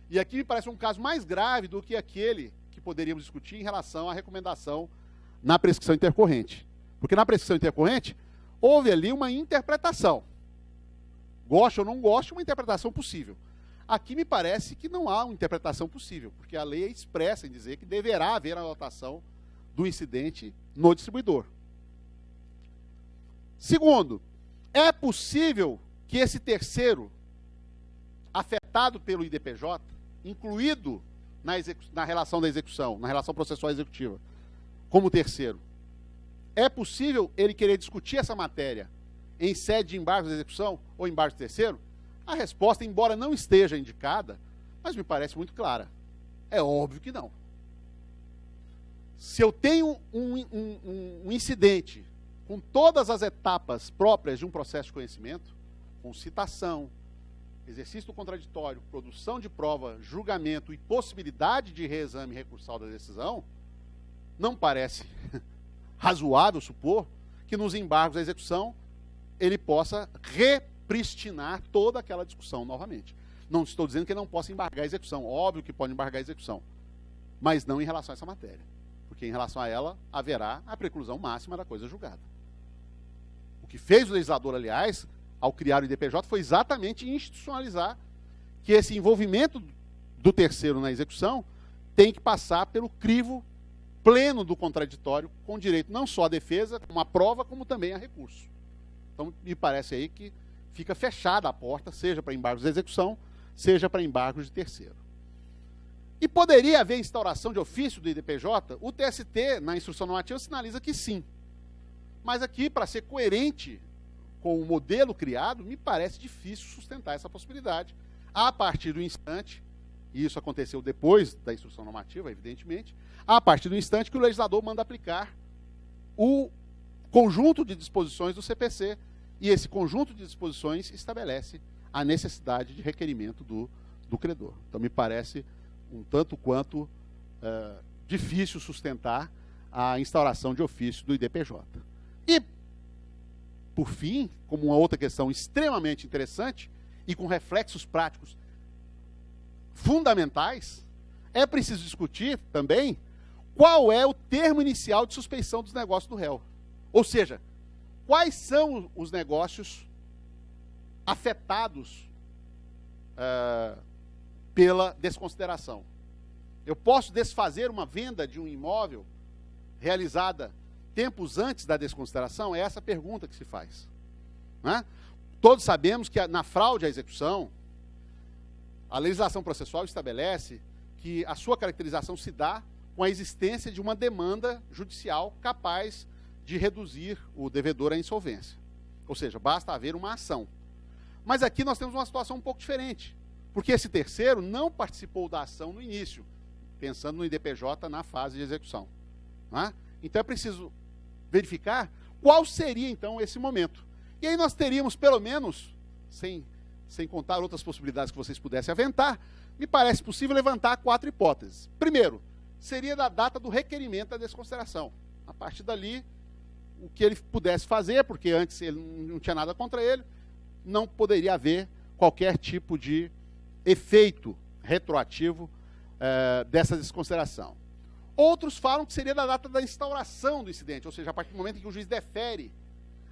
E aqui me parece um caso mais grave do que aquele que poderíamos discutir em relação à recomendação na prescrição intercorrente. Porque na prescrição intercorrente, houve ali uma interpretação. Goste ou não goste, uma interpretação possível. Aqui me parece que não há uma interpretação possível, porque a lei é expressa em dizer que deverá haver a anotação do incidente no distribuidor. Segundo, é possível que esse terceiro, afetado pelo IDPJ, incluído na relação da execução, na relação processual executiva, como terceiro, é possível ele querer discutir essa matéria em sede de embargo de execução ou embargo de terceiro? A resposta, embora não esteja indicada, mas me parece muito clara. É óbvio que não. Se eu tenho um incidente com todas as etapas próprias de um processo de conhecimento, com citação, exercício do contraditório, produção de prova, julgamento e possibilidade de reexame recursal da decisão, não parece razoável supor que nos embargos à execução ele possa repristinar toda aquela discussão novamente. Não estou dizendo que ele não possa embargar a execução, óbvio que pode embargar a execução, mas não em relação a essa matéria, porque em relação a ela haverá a preclusão máxima da coisa julgada. O que fez o legislador, aliás, ao criar o IDPJ, foi exatamente institucionalizar que esse envolvimento do terceiro na execução tem que passar pelo crivo pleno do contraditório, com direito não só à defesa, como à prova, como também a recurso. Então, me parece aí que fica fechada a porta, seja para embargos de execução, seja para embargos de terceiro. E poderia haver instauração de ofício do IDPJ? O TST, na instrução normativa, sinaliza que sim. Mas aqui, para ser coerente com o modelo criado, me parece difícil sustentar essa possibilidade, a partir do instante, e isso aconteceu depois da instrução normativa, evidentemente, a partir do instante que o legislador manda aplicar o conjunto de disposições do CPC, e esse conjunto de disposições estabelece a necessidade de requerimento do credor. Então, me parece um tanto quanto difícil sustentar a instauração de ofício do IDPJ. E, por fim, como uma outra questão extremamente interessante e com reflexos práticos fundamentais, é preciso discutir também qual é o termo inicial de suspeição dos negócios do réu. Ou seja, quais são os negócios afetados pela desconsideração. Eu posso desfazer uma venda de um imóvel realizada tempos antes da desconsideração? É essa a pergunta que se faz. Né? Todos sabemos que na fraude à execução, a legislação processual estabelece que a sua caracterização se dá com a existência de uma demanda judicial capaz de reduzir o devedor à insolvência. Ou seja, basta haver uma ação. Mas aqui nós temos uma situação um pouco diferente, porque esse terceiro não participou da ação no início, pensando no IDPJ na fase de execução. Né? Então é preciso verificar qual seria então esse momento. E aí nós teríamos, pelo menos, sem contar outras possibilidades que vocês pudessem aventar, me parece possível levantar 4 hipóteses. Primeiro, seria da data do requerimento da desconsideração. A partir dali, o que ele pudesse fazer, porque antes ele não tinha nada contra ele, não poderia haver qualquer tipo de efeito retroativo dessa desconsideração. Outros falam que seria da data da instauração do incidente, ou seja, a partir do momento em que o juiz defere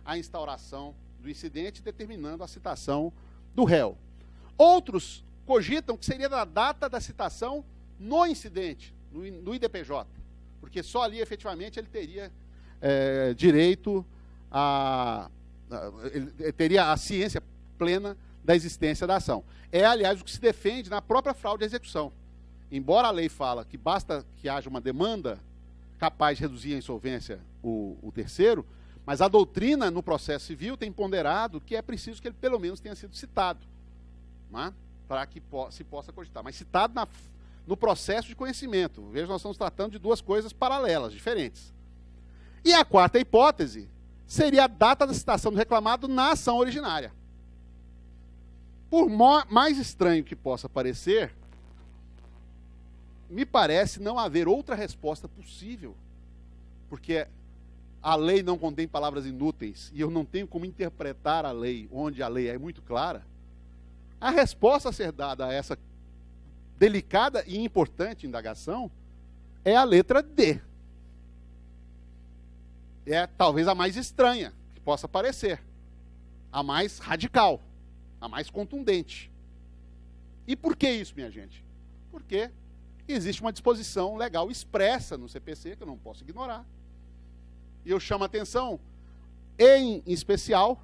a instauração do incidente, determinando a citação do réu. Outros cogitam que seria da data da citação no incidente, no IDPJ, porque só ali, efetivamente, ele teria direito ele teria a ciência plena da existência da ação. É, aliás, o que se defende na própria fraude à execução. Embora a lei fala que basta que haja uma demanda capaz de reduzir a insolvência o terceiro, mas a doutrina no processo civil tem ponderado que é preciso que ele pelo menos tenha sido citado, né, para que se possa cogitar. Mas citado no processo de conhecimento. Veja, nós estamos tratando de duas coisas paralelas, diferentes. E a quarta hipótese seria a data da citação do reclamado na ação originária. Por mais estranho que possa parecer, me parece não haver outra resposta possível, porque a lei não contém palavras inúteis e eu não tenho como interpretar a lei onde a lei é muito clara. A resposta a ser dada a essa delicada e importante indagação é a letra D. É talvez a mais estranha que possa parecer, a mais radical, a mais contundente. E por que isso, minha gente? Porque existe uma disposição legal expressa no CPC, que eu não posso ignorar. E eu chamo a atenção, em especial,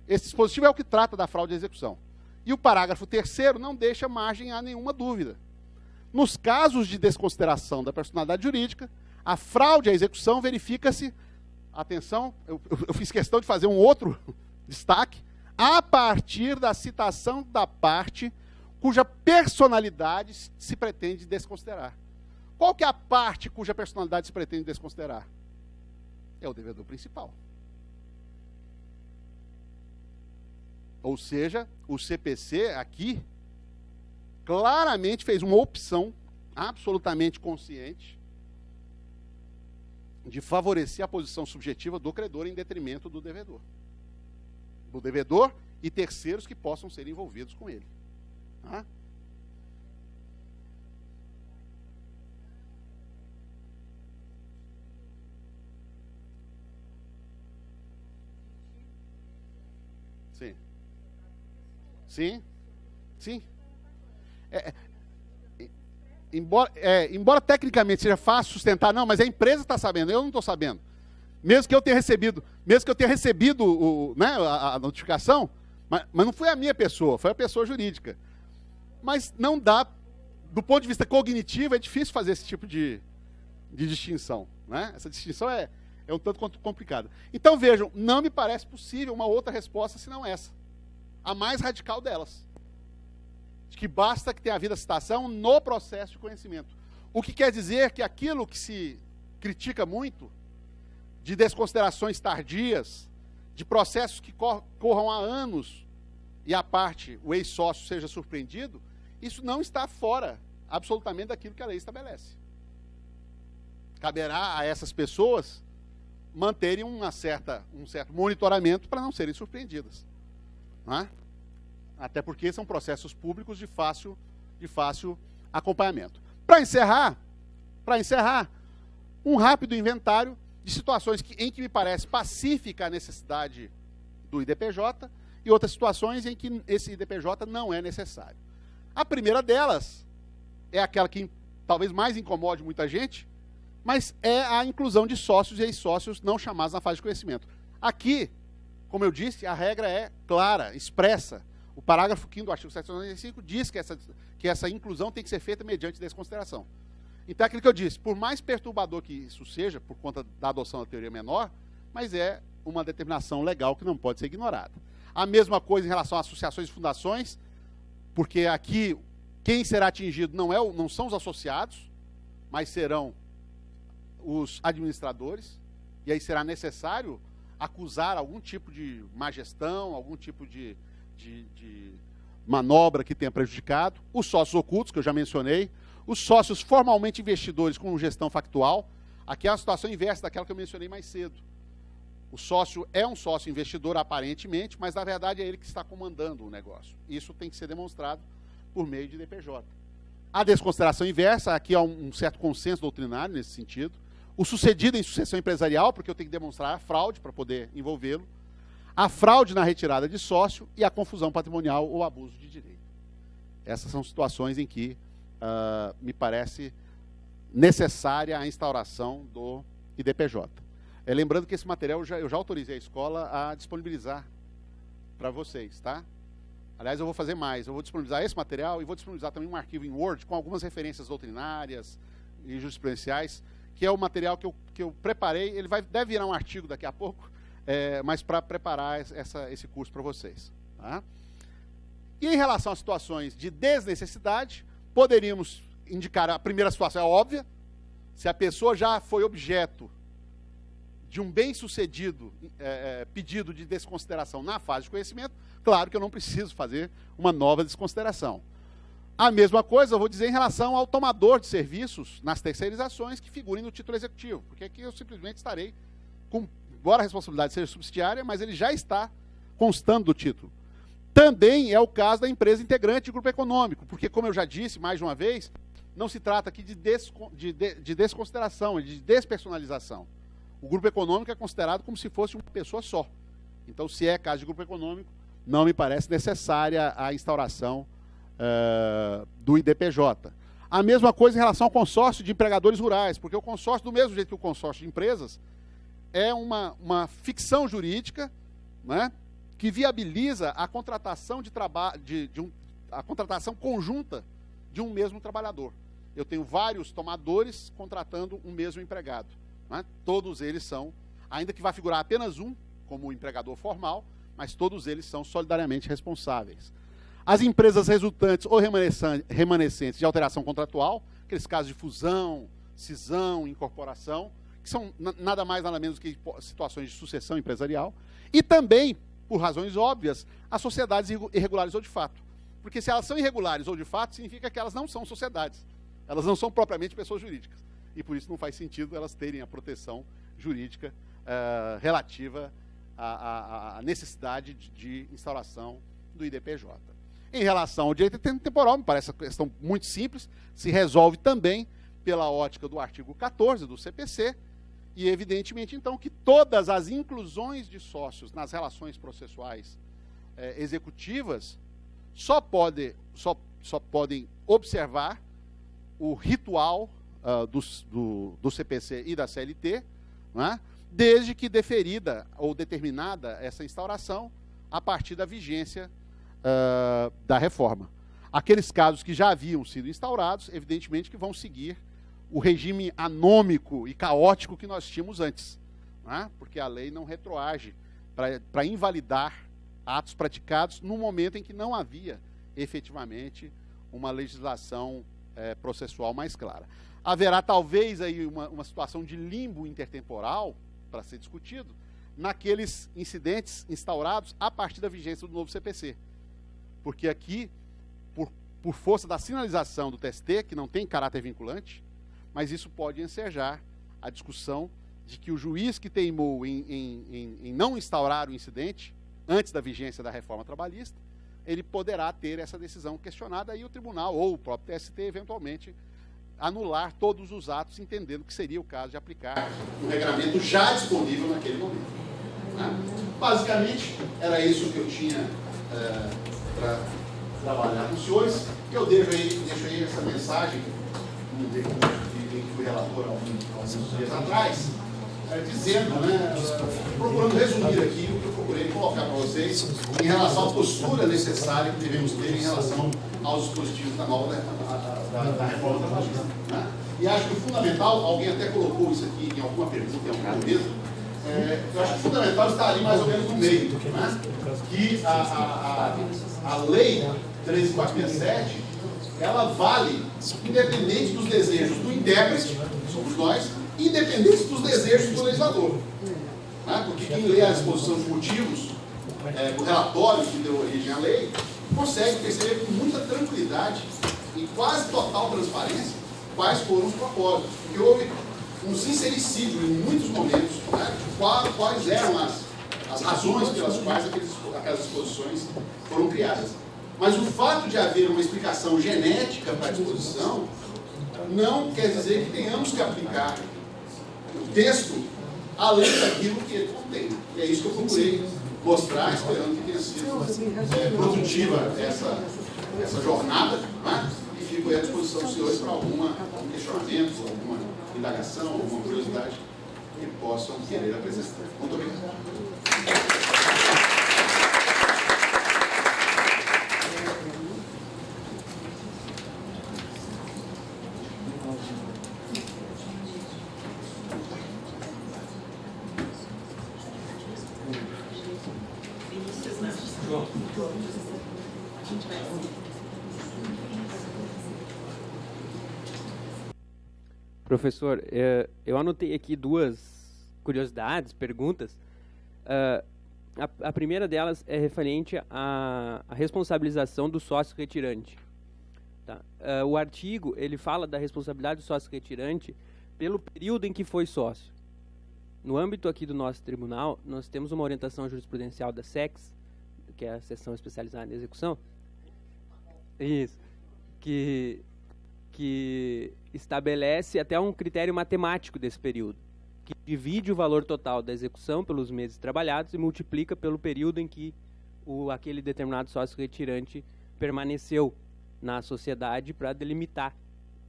esse dispositivo é o que trata da fraude à execução. E o parágrafo 3º não deixa margem a nenhuma dúvida. Nos casos de desconsideração da personalidade jurídica, a fraude à execução verifica-se, atenção, eu fiz questão de fazer um outro destaque, a partir da citação da parte cuja personalidade se pretende desconsiderar. Qual que é a parte cuja personalidade se pretende desconsiderar? É o devedor principal. Ou seja, o CPC aqui claramente fez uma opção absolutamente consciente de favorecer a posição subjetiva do credor em detrimento do devedor. Do devedor e terceiros que possam ser envolvidos com ele. Tá? Sim. Sim. Sim. Embora tecnicamente seja fácil sustentar, não, mas a empresa está sabendo, eu não estou sabendo. Mesmo que eu tenha recebido a notificação, mas não foi a minha pessoa, foi a pessoa jurídica. Mas não dá, do ponto de vista cognitivo, é difícil fazer esse tipo de distinção. Né? Essa distinção é é um tanto quanto complicada. Então, vejam, não me parece possível uma outra resposta senão essa. A mais radical delas. De que basta que tenha havido a citação no processo de conhecimento. O que quer dizer que aquilo que se critica muito, de desconsiderações tardias, de processos que corram há anos, e a parte, o ex-sócio, seja surpreendido, isso não está fora, absolutamente, daquilo que a lei estabelece. Caberá a essas pessoas manterem um certo monitoramento para não serem surpreendidas. Não é? Até porque são processos públicos de fácil acompanhamento. Para encerrar, um rápido inventário de situações em que me parece pacífica a necessidade do IDPJ e outras situações em que esse IDPJ não é necessário. A primeira delas é aquela que talvez mais incomode muita gente, mas é a inclusão de sócios e ex-sócios não chamados na fase de conhecimento. Aqui, como eu disse, a regra é clara, expressa. O parágrafo 5º do artigo 795 diz que essa inclusão tem que ser feita mediante desconsideração. Então, é aquilo que eu disse, por mais perturbador que isso seja, por conta da adoção da teoria menor, mas é uma determinação legal que não pode ser ignorada. A mesma coisa em relação a associações e fundações, porque aqui quem será atingido não são os associados, mas serão os administradores, e aí será necessário acusar algum tipo de má gestão, algum tipo de manobra que tenha prejudicado, os sócios ocultos, que eu já mencionei, os sócios formalmente investidores com gestão factual. Aqui é uma situação inversa daquela que eu mencionei mais cedo. O sócio é um sócio investidor aparentemente, mas na verdade é ele que está comandando o negócio. Isso tem que ser demonstrado por meio de DPJ. A desconsideração inversa, aqui há um certo consenso doutrinário nesse sentido. O sucedido em sucessão empresarial, porque eu tenho que demonstrar a fraude para poder envolvê-lo. A fraude na retirada de sócio e a confusão patrimonial ou abuso de direito. Essas são situações em que me parece necessária a instauração do IDPJ. Lembrando que esse material eu já autorizei a escola a disponibilizar para vocês, tá? Aliás, eu vou fazer mais. Eu vou disponibilizar esse material e vou disponibilizar também um arquivo em Word com algumas referências doutrinárias e jurisprudenciais, que é o material que eu preparei. Ele deve virar um artigo daqui a pouco, mas para preparar esse curso para vocês. Tá? E em relação às situações de desnecessidade, poderíamos indicar, a primeira situação é óbvia, se a pessoa já foi objeto de um bem-sucedido pedido de desconsideração na fase de conhecimento, claro que eu não preciso fazer uma nova desconsideração. A mesma coisa eu vou dizer em relação ao tomador de serviços nas terceirizações que figurem no título executivo, porque aqui eu simplesmente estarei, embora a responsabilidade seja subsidiária, mas ele já está constando do título. Também é o caso da empresa integrante de grupo econômico, porque, como eu já disse mais de uma vez, não se trata aqui de desconsideração, de despersonalização. O grupo econômico é considerado como se fosse uma pessoa só. Então, se é caso de grupo econômico, não me parece necessária a instauração do IDPJ. A mesma coisa em relação ao consórcio de empregadores rurais, porque o consórcio, do mesmo jeito que o consórcio de empresas, é uma ficção jurídica, né, que viabiliza a contratação a contratação conjunta de um mesmo trabalhador. Eu tenho vários tomadores contratando um mesmo empregado. Né? Todos eles são, ainda que vá figurar apenas um como empregador formal, mas todos eles são solidariamente responsáveis. As empresas resultantes ou remanescentes de alteração contratual, aqueles casos de fusão, cisão, incorporação, que são nada mais, nada menos que situações de sucessão empresarial, e também, por razões óbvias, as sociedades irregulares ou de fato. Porque se elas são irregulares ou de fato, significa que elas não são sociedades. Elas não são propriamente pessoas jurídicas. E por isso não faz sentido elas terem a proteção jurídica relativa à necessidade de instauração do IDPJ. Em relação ao direito temporal, me parece uma questão muito simples, se resolve também pela ótica do artigo 14 do CPC, e evidentemente, então, que todas as inclusões de sócios nas relações processuais executivas só podem observar o ritual do CPC e da CLT, né, desde que deferida ou determinada essa instauração a partir da vigência da reforma. Aqueles casos que já haviam sido instaurados, evidentemente que vão seguir o regime anômico e caótico que nós tínhamos antes. né? Porque a lei não retroage para invalidar atos praticados no momento em que não havia efetivamente uma legislação processual mais clara. Haverá talvez aí uma situação de limbo intertemporal para ser discutido naqueles incidentes instaurados a partir da vigência do novo CPC. Porque aqui, por força da sinalização do TST, que não tem caráter vinculante, mas isso pode ensejar a discussão de que o juiz que teimou em não instaurar o incidente antes da vigência da reforma trabalhista, ele poderá ter essa decisão questionada e o tribunal ou o próprio TST eventualmente anular todos os atos, entendendo que seria o caso de aplicar um regramento já disponível naquele momento. Né? Basicamente, era isso que eu tinha para trabalhar com os senhores. Eu deixo aí essa mensagem, que fui relator alguns dias atrás, dizendo, né, procurando resumir aqui o que eu procurei colocar para vocês em relação à postura necessária que devemos ter em relação aos dispositivos da nova da reforma trabalhista. Né? E acho que o fundamental, alguém até colocou isso aqui em alguma pergunta, em algum momento, eu acho que o fundamental está ali mais ou menos no meio, né? Que a lei 13.467, ela vale independente dos desejos do intérprete, somos nós, independente dos desejos do legislador. Né? Porque quem lê a exposição de motivos do relatório que deu origem à lei, consegue perceber com muita tranquilidade e quase total transparência quais foram os propósitos. Porque houve um sincericídio em muitos momentos, né, de quais eram as razões pelas quais aquelas disposições foram criadas. Mas o fato de haver uma explicação genética para a disposição não quer dizer que tenhamos que aplicar o texto além daquilo que ele contém. E é isso que eu procurei mostrar, esperando que tenha sido produtiva essa jornada, né? E fico à disposição dos senhores para algum questionamento, alguma indagação, alguma curiosidade que possam querer apresentar. Muito obrigado. Professor, eu anotei aqui duas curiosidades, perguntas. A primeira delas é referente à responsabilização do sócio retirante. Tá? O artigo ele fala da responsabilidade do sócio retirante pelo período em que foi sócio. No âmbito aqui do nosso tribunal, nós temos uma orientação jurisprudencial da SEX, que é a Seção Especializada em Execução, isso, que estabelece até um critério matemático desse período, que divide o valor total da execução pelos meses trabalhados e multiplica pelo período em que aquele determinado sócio retirante permaneceu na sociedade para delimitar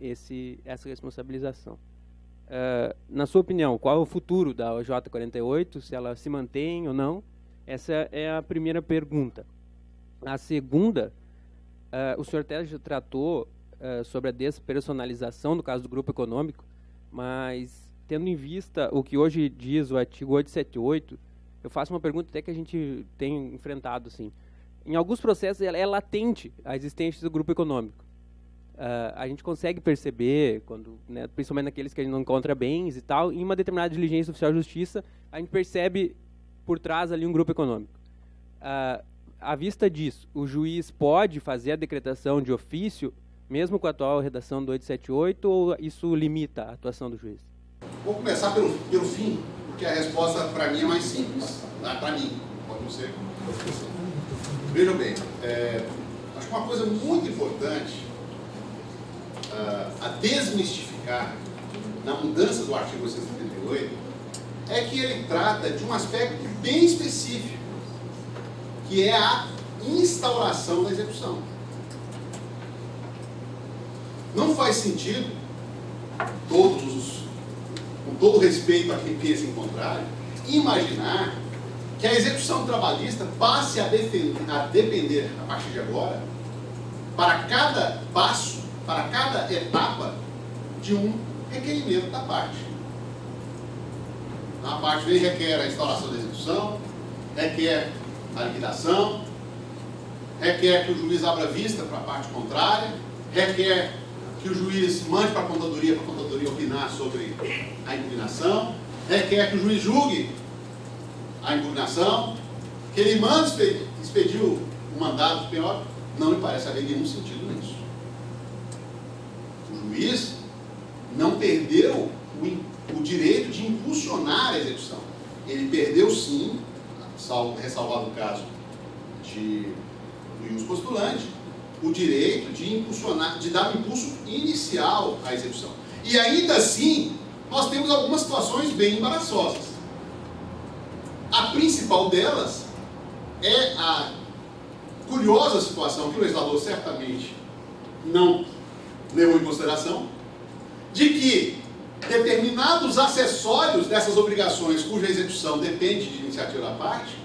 essa responsabilização. Na sua opinião, qual é o futuro da OJ 48, se ela se mantém ou não? Essa é a primeira pergunta. A segunda, o senhor até já tratou sobre a despersonalização no caso do grupo econômico, mas tendo em vista o que hoje diz o artigo 878, eu faço uma pergunta até que a gente tem enfrentado. Assim. Em alguns processos é latente a existência do grupo econômico. A gente consegue perceber, quando, né, principalmente naqueles que a gente não encontra bens e tal, em uma determinada diligência oficial de justiça, a gente percebe por trás ali um grupo econômico. À vista disso, o juiz pode fazer a decretação de ofício mesmo com a atual redação do 878, ou isso limita a atuação do juiz? Vou começar pelo fim, porque a resposta para mim é mais simples. Para mim, pode não ser. Vejam bem, acho que uma coisa muito importante a desmistificar na mudança do artigo 878 é que ele trata de um aspecto bem específico, que é a instauração da execução. Não faz sentido, com todo respeito a quem pensa em contrário, imaginar que a execução trabalhista passe a depender, a partir de agora, para cada passo, para cada etapa, de um requerimento da parte. A parte B requer a instauração da execução, requer a liquidação, requer que o juiz abra vista para a parte contrária, requer que o juiz mande para a contadoria opinar sobre a impugnação, requer que o juiz julgue a impugnação, que ele mande expedir o mandado de penhora. Não me parece haver nenhum sentido nisso. O juiz não perdeu o direito de impulsionar a execução. Ele perdeu sim, ressalvado o caso do ius postulante, o direito de impulsionar, de dar um impulso inicial à execução. E ainda assim, nós temos algumas situações bem embaraçosas. A principal delas é a curiosa situação que o legislador certamente não levou em consideração, de que determinados acessórios dessas obrigações cuja execução depende de iniciativa da parte,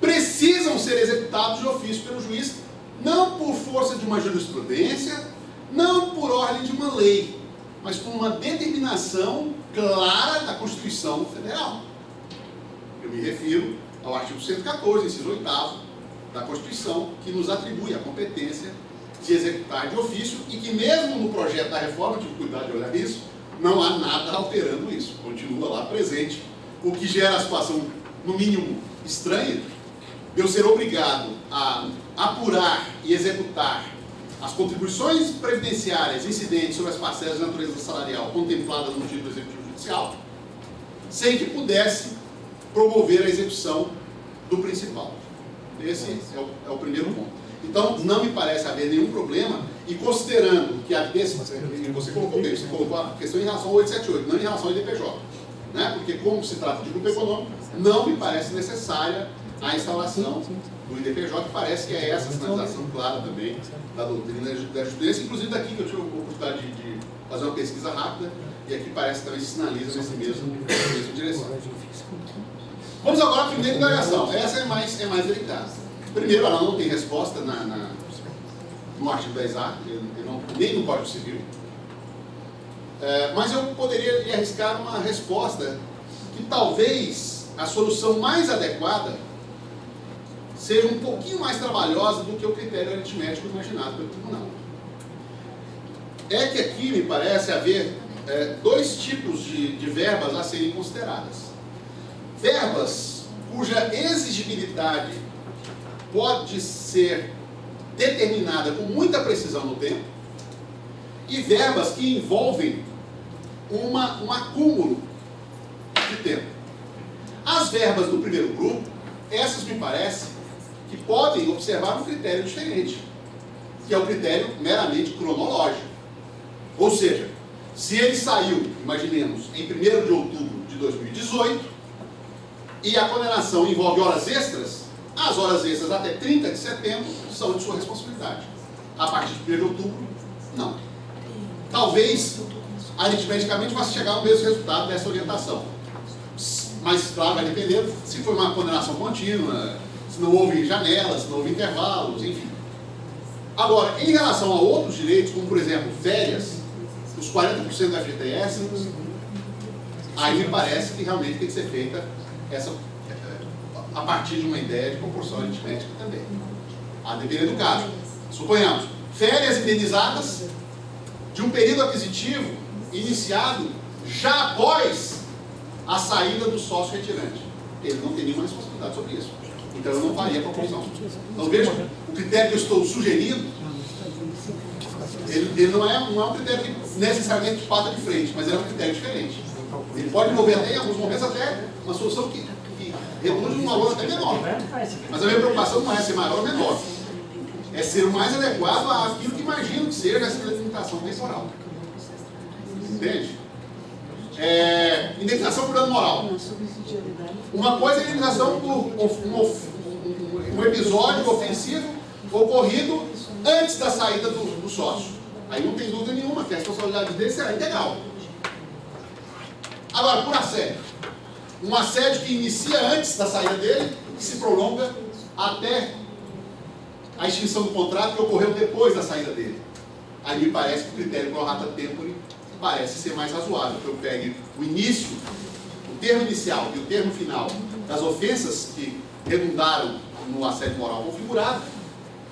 precisam ser executados de ofício pelo juiz, não por força de uma jurisprudência, não por ordem de uma lei, mas por uma determinação clara da Constituição Federal. Eu me refiro ao artigo 114, inciso 8º da Constituição, que nos atribui a competência de executar de ofício e que mesmo no projeto da reforma, tive cuidado de olhar isso, não há nada alterando isso. Continua lá presente, o que gera a situação, no mínimo, estranha, de eu ser obrigado a apurar e executar as contribuições previdenciárias incidentes sobre as parcelas de natureza salarial contempladas no título executivo judicial, sem que pudesse promover a execução do principal. Esse é o primeiro ponto. Então, não me parece haver nenhum problema, e considerando que você colocou bem, você colocou a questão em relação ao 878, não em relação ao IDPJ, né? Porque como se trata de grupo econômico, não me parece necessária a instalação do IDPJ, que parece que é essa a sinalização clara também da doutrina da jurisprudência, inclusive daqui que eu tive a oportunidade de fazer uma pesquisa rápida, e aqui parece que também se sinaliza nessa mesma direção. Vamos agora à primeira indagação. Essa é mais delicada. Primeiro, ela não tem resposta no artigo 10A, nem no Código Civil. Mas eu poderia lhe arriscar uma resposta que talvez a solução mais adequada seja um pouquinho mais trabalhosa do que o critério aritmético imaginado pelo tribunal. É que aqui me parece haver dois tipos de verbas a serem consideradas. Verbas cuja exigibilidade pode ser determinada com muita precisão no tempo, e verbas que envolvem um acúmulo de tempo. As verbas do primeiro grupo, essas me parece que podem observar um critério diferente, que é o critério meramente cronológico. Ou seja, se ele saiu, imaginemos, em 1º de outubro de 2018, e a condenação envolve horas extras, as horas extras até 30 de setembro são de sua responsabilidade. A partir de 1º de outubro, não. Talvez, aritmeticamente, vá chegar ao mesmo resultado dessa orientação. Mas, claro, vai depender se foi uma condenação contínua, se não houve janelas, se não houve intervalos, enfim. Agora, em relação a outros direitos, como, por exemplo, férias, os 40% do FGTS, aí me parece que realmente tem que ser feita a partir de uma ideia de proporção aritmética também. A depender do caso. Suponhamos, férias indenizadas de um período aquisitivo iniciado já após a saída do sócio retirante. Ele não tem nenhuma responsabilidade sobre isso. Então eu não faria a proporção. Então veja, o critério que eu estou sugerindo, ele não é um critério que necessariamente passa de frente, mas é um critério diferente. Ele pode envolver até, em alguns momentos, até uma solução que reduz um valor até menor. Mas a minha preocupação não é ser maior ou menor. É ser o mais adequado àquilo que imagino que seja essa limitação temporal. Entende? Indenização por dano moral. Uma coisa é a indenização por um episódio ofensivo ocorrido antes da saída do sócio. Aí não tem dúvida nenhuma que a responsabilidade dele será integral. Agora, por assédio. Um assédio que inicia antes da saída dele e se prolonga até a extinção do contrato que ocorreu depois da saída dele. Aí me parece que o critério pro rata tempore parece ser mais razoável, que eu pegue o início, termo inicial e o termo final das ofensas que redundaram no assédio moral configurado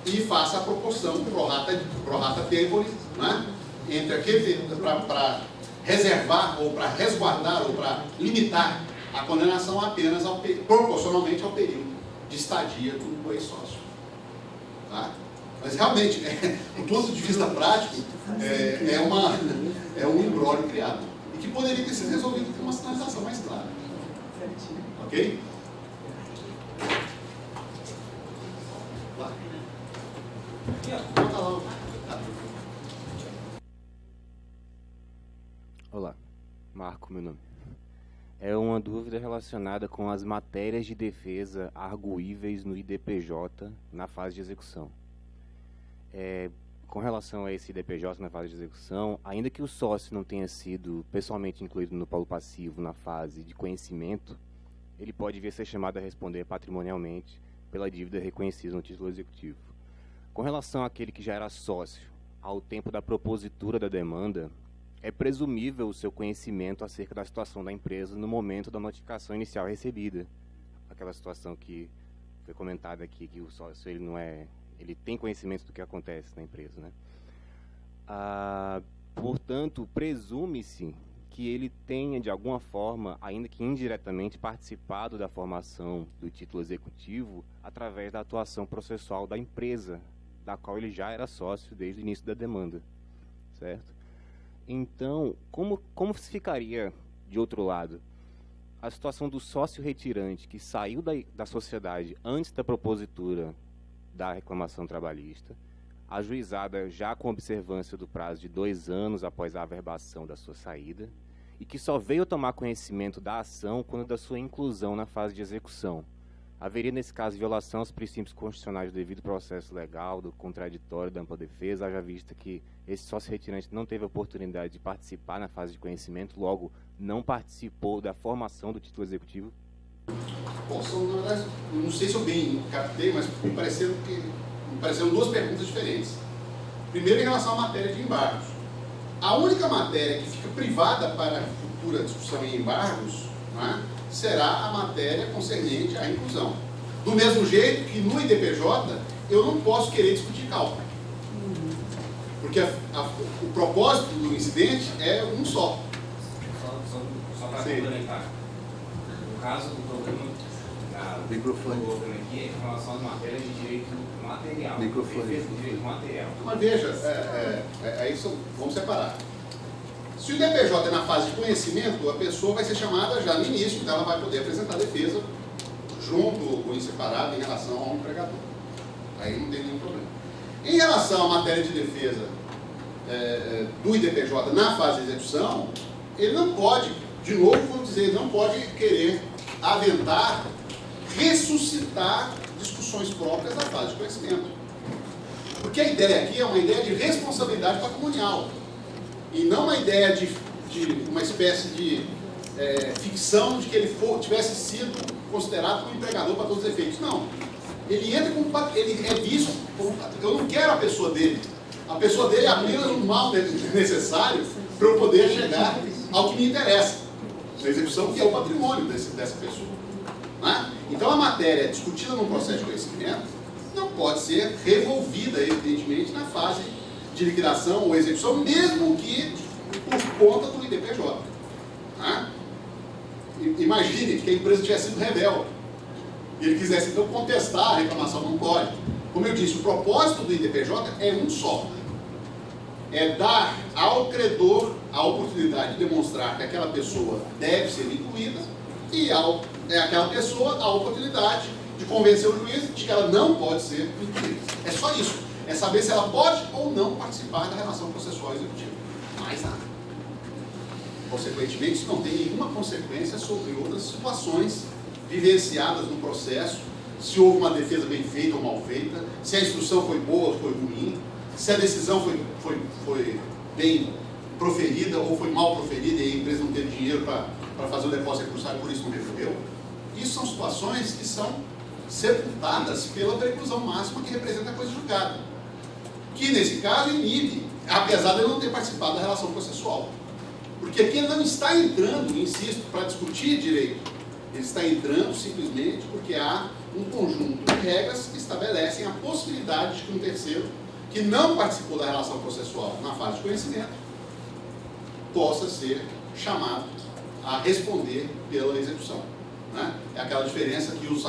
e faça a proporção pro rata tempore, né, entre aquele para reservar ou para resguardar ou para limitar a condenação apenas proporcionalmente ao período de estadia do ex-sócio. Tá? Mas realmente, do ponto de vista prático, é um imbróglio criado e que poderia ter sido resolvido com uma sinalização mais clara. Ok? Lá. Olá, Marco, meu nome. É uma dúvida relacionada com as matérias de defesa arguíveis no IDPJ na fase de execução. Com relação a esse IDPJ na fase de execução, ainda que o sócio não tenha sido pessoalmente incluído no polo passivo na fase de conhecimento, ele pode vir a ser chamado a responder patrimonialmente pela dívida reconhecida no título executivo. Com relação àquele que já era sócio ao tempo da propositura da demanda, é presumível o seu conhecimento acerca da situação da empresa no momento da notificação inicial recebida. Aquela situação que foi comentada aqui, que o sócio ele tem conhecimento do que acontece na empresa, né? Portanto, presume-se que ele tenha, de alguma forma, ainda que indiretamente, participado da formação do título executivo através da atuação processual da empresa, da qual ele já era sócio desde o início da demanda, certo? Então, como se ficaria, de outro lado, a situação do sócio retirante que saiu da sociedade antes da propositura da reclamação trabalhista, ajuizada já com observância do prazo de 2 anos após a averbação da sua saída, e que só veio tomar conhecimento da ação quando da sua inclusão na fase de execução? Haveria, nesse caso, violação aos princípios constitucionais do devido processo legal, do contraditório, da ampla defesa, haja vista que esse sócio retirante não teve a oportunidade de participar na fase de conhecimento, logo não participou da formação do título executivo? Bom, na verdade, não sei se eu bem captei, mas me pareceram 2 perguntas diferentes. Primeiro, em relação à matéria de embargos. A única matéria que fica privada para a futura discussão em embargos, né, será a matéria concernente à inclusão. Do mesmo jeito que no IDPJ eu não posso querer discutir cálculo. Porque o propósito do incidente é um só. Só para complementar. No caso do problema aqui é em relação às matérias de direito material. Defesa do direito material. Mas veja, vamos separar. Se o IDPJ é na fase de conhecimento, a pessoa vai ser chamada já no início, então ela vai poder apresentar defesa junto ou em separado em relação ao empregador. Aí não tem nenhum problema. Em relação à matéria de defesa do IDPJ na fase de execução, ele não pode, de novo vou dizer, ele não pode querer aventar, ressuscitar discussões próprias da fase de conhecimento. Porque a ideia aqui é uma ideia de responsabilidade patrimonial. E não uma ideia de uma espécie de ficção de que ele tivesse sido considerado como empregador para todos os efeitos. Não. Ele entra como... Ele é visto como... Eu não quero a pessoa dele. A pessoa dele é apenas um mal necessário para eu poder chegar ao que me interessa. Na execução, que é o patrimônio dessa pessoa. Né? Então, a matéria discutida no processo de conhecimento não pode ser revolvida, evidentemente, na fase de liquidação ou execução, mesmo que por conta do IDPJ. Né? Imagine que a empresa tivesse sido rebelde e ele quisesse então contestar a reclamação, não pode. Como eu disse, o propósito do IDPJ é um só. É dar ao credor a oportunidade de demonstrar que aquela pessoa deve ser incluída e aquela pessoa a oportunidade de convencer o juiz de que ela não pode ser incluída. É só isso. É saber se ela pode ou não participar da relação processual executiva. Mais nada. Consequentemente, isso não tem nenhuma consequência sobre outras situações vivenciadas no processo, se houve uma defesa bem feita ou mal feita, se a instrução foi boa ou foi ruim, se a decisão foi bem proferida ou foi mal proferida e a empresa não teve dinheiro para fazer o depósito recursado e por isso não resolveu. Isso são situações que são sepultadas pela preclusão máxima que representa a coisa julgada. Que, nesse caso, inibe, apesar de ele não ter participado da relação processual. Porque aqui ele não está entrando, insisto, para discutir direito. Ele está entrando simplesmente porque há um conjunto de regras que estabelecem a possibilidade de que um terceiro, que não participou da relação processual na fase de conhecimento, possa ser chamado a responder pela execução. Né? É aquela diferença que os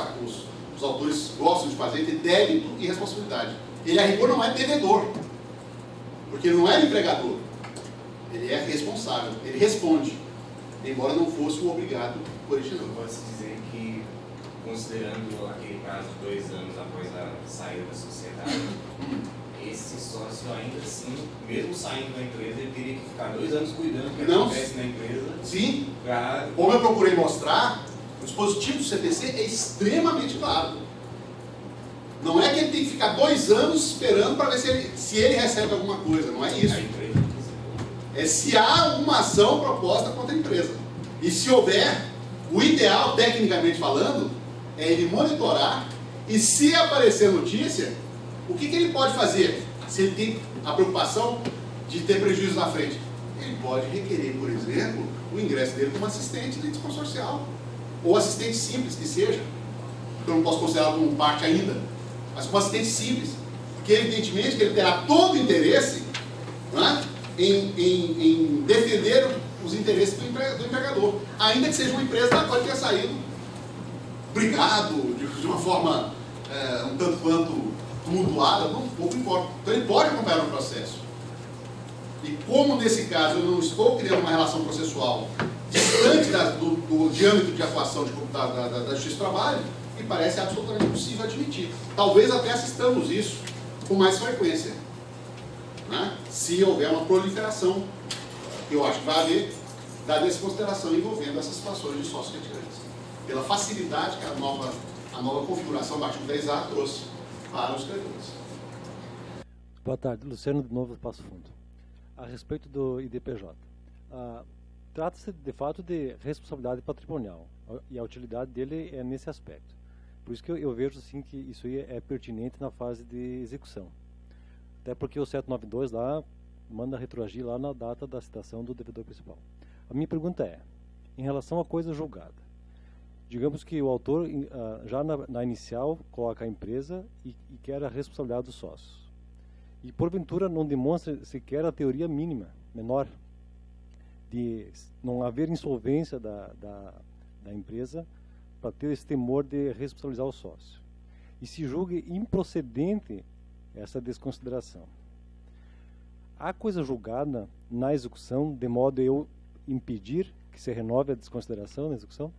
autores gostam de fazer entre débito e responsabilidade. Ele, a rigor, não é devedor, porque ele não é empregador. Ele é responsável, ele responde, embora não fosse o obrigado original. Pode-se dizer que, considerando aquele prazo de 2 anos após a saída da sociedade, esse sócio ainda assim, mesmo saindo da empresa, ele teria que ficar 2 anos cuidando do que acontece na empresa. Sim, como eu procurei mostrar, o dispositivo do CPC é extremamente claro. Não é que ele tem que ficar 2 anos esperando para ver se ele recebe alguma coisa, não é isso. É se há alguma ação proposta contra a empresa. E se houver, o ideal, tecnicamente falando, é ele monitorar e, se aparecer notícia, o que ele pode fazer? Se ele tem a preocupação de ter prejuízo na frente, ele pode requerer, por exemplo, o ingresso dele como assistente de consorcial, ou assistente simples, que seja, que eu não posso considerar como parte ainda, mas como assistente simples, porque evidentemente que ele terá todo o interesse, né, em defender os interesses do empregador, ainda que seja uma empresa da qual ele tenha saído brigado, de uma forma um tanto quanto tumultuada, não pouco importa. Então ele pode acompanhar o processo. E como nesse caso eu não estou criando uma relação processual distante do diâmetro de atuação da Justiça do Trabalho, me parece absolutamente possível admitir. Talvez até assistamos isso com mais frequência, né? Se houver uma proliferação, que eu acho que vai haver, da desconsideração envolvendo essas situações de sócios retirantes, pela facilidade que a nova configuração do artigo 10A trouxe para os credores. Boa tarde, Luciano de novo Passo Fundo. A respeito do IDPJ, trata-se de fato de responsabilidade patrimonial e a utilidade dele é nesse aspecto. Por isso que eu vejo assim que isso aí é pertinente na fase de execução. Até porque o 792 lá manda retroagir lá na data da citação do devedor principal. A minha pergunta é, em relação à coisa julgada, digamos que o autor já na inicial coloca a empresa e quer a responsabilidade dos sócios. E porventura não demonstra sequer a teoria mínima, menor, de não haver insolvência da empresa para ter esse temor de responsabilizar o sócio. E se julgue improcedente essa desconsideração. Há coisa julgada na execução de modo a eu impedir que se renove a desconsideração na execução?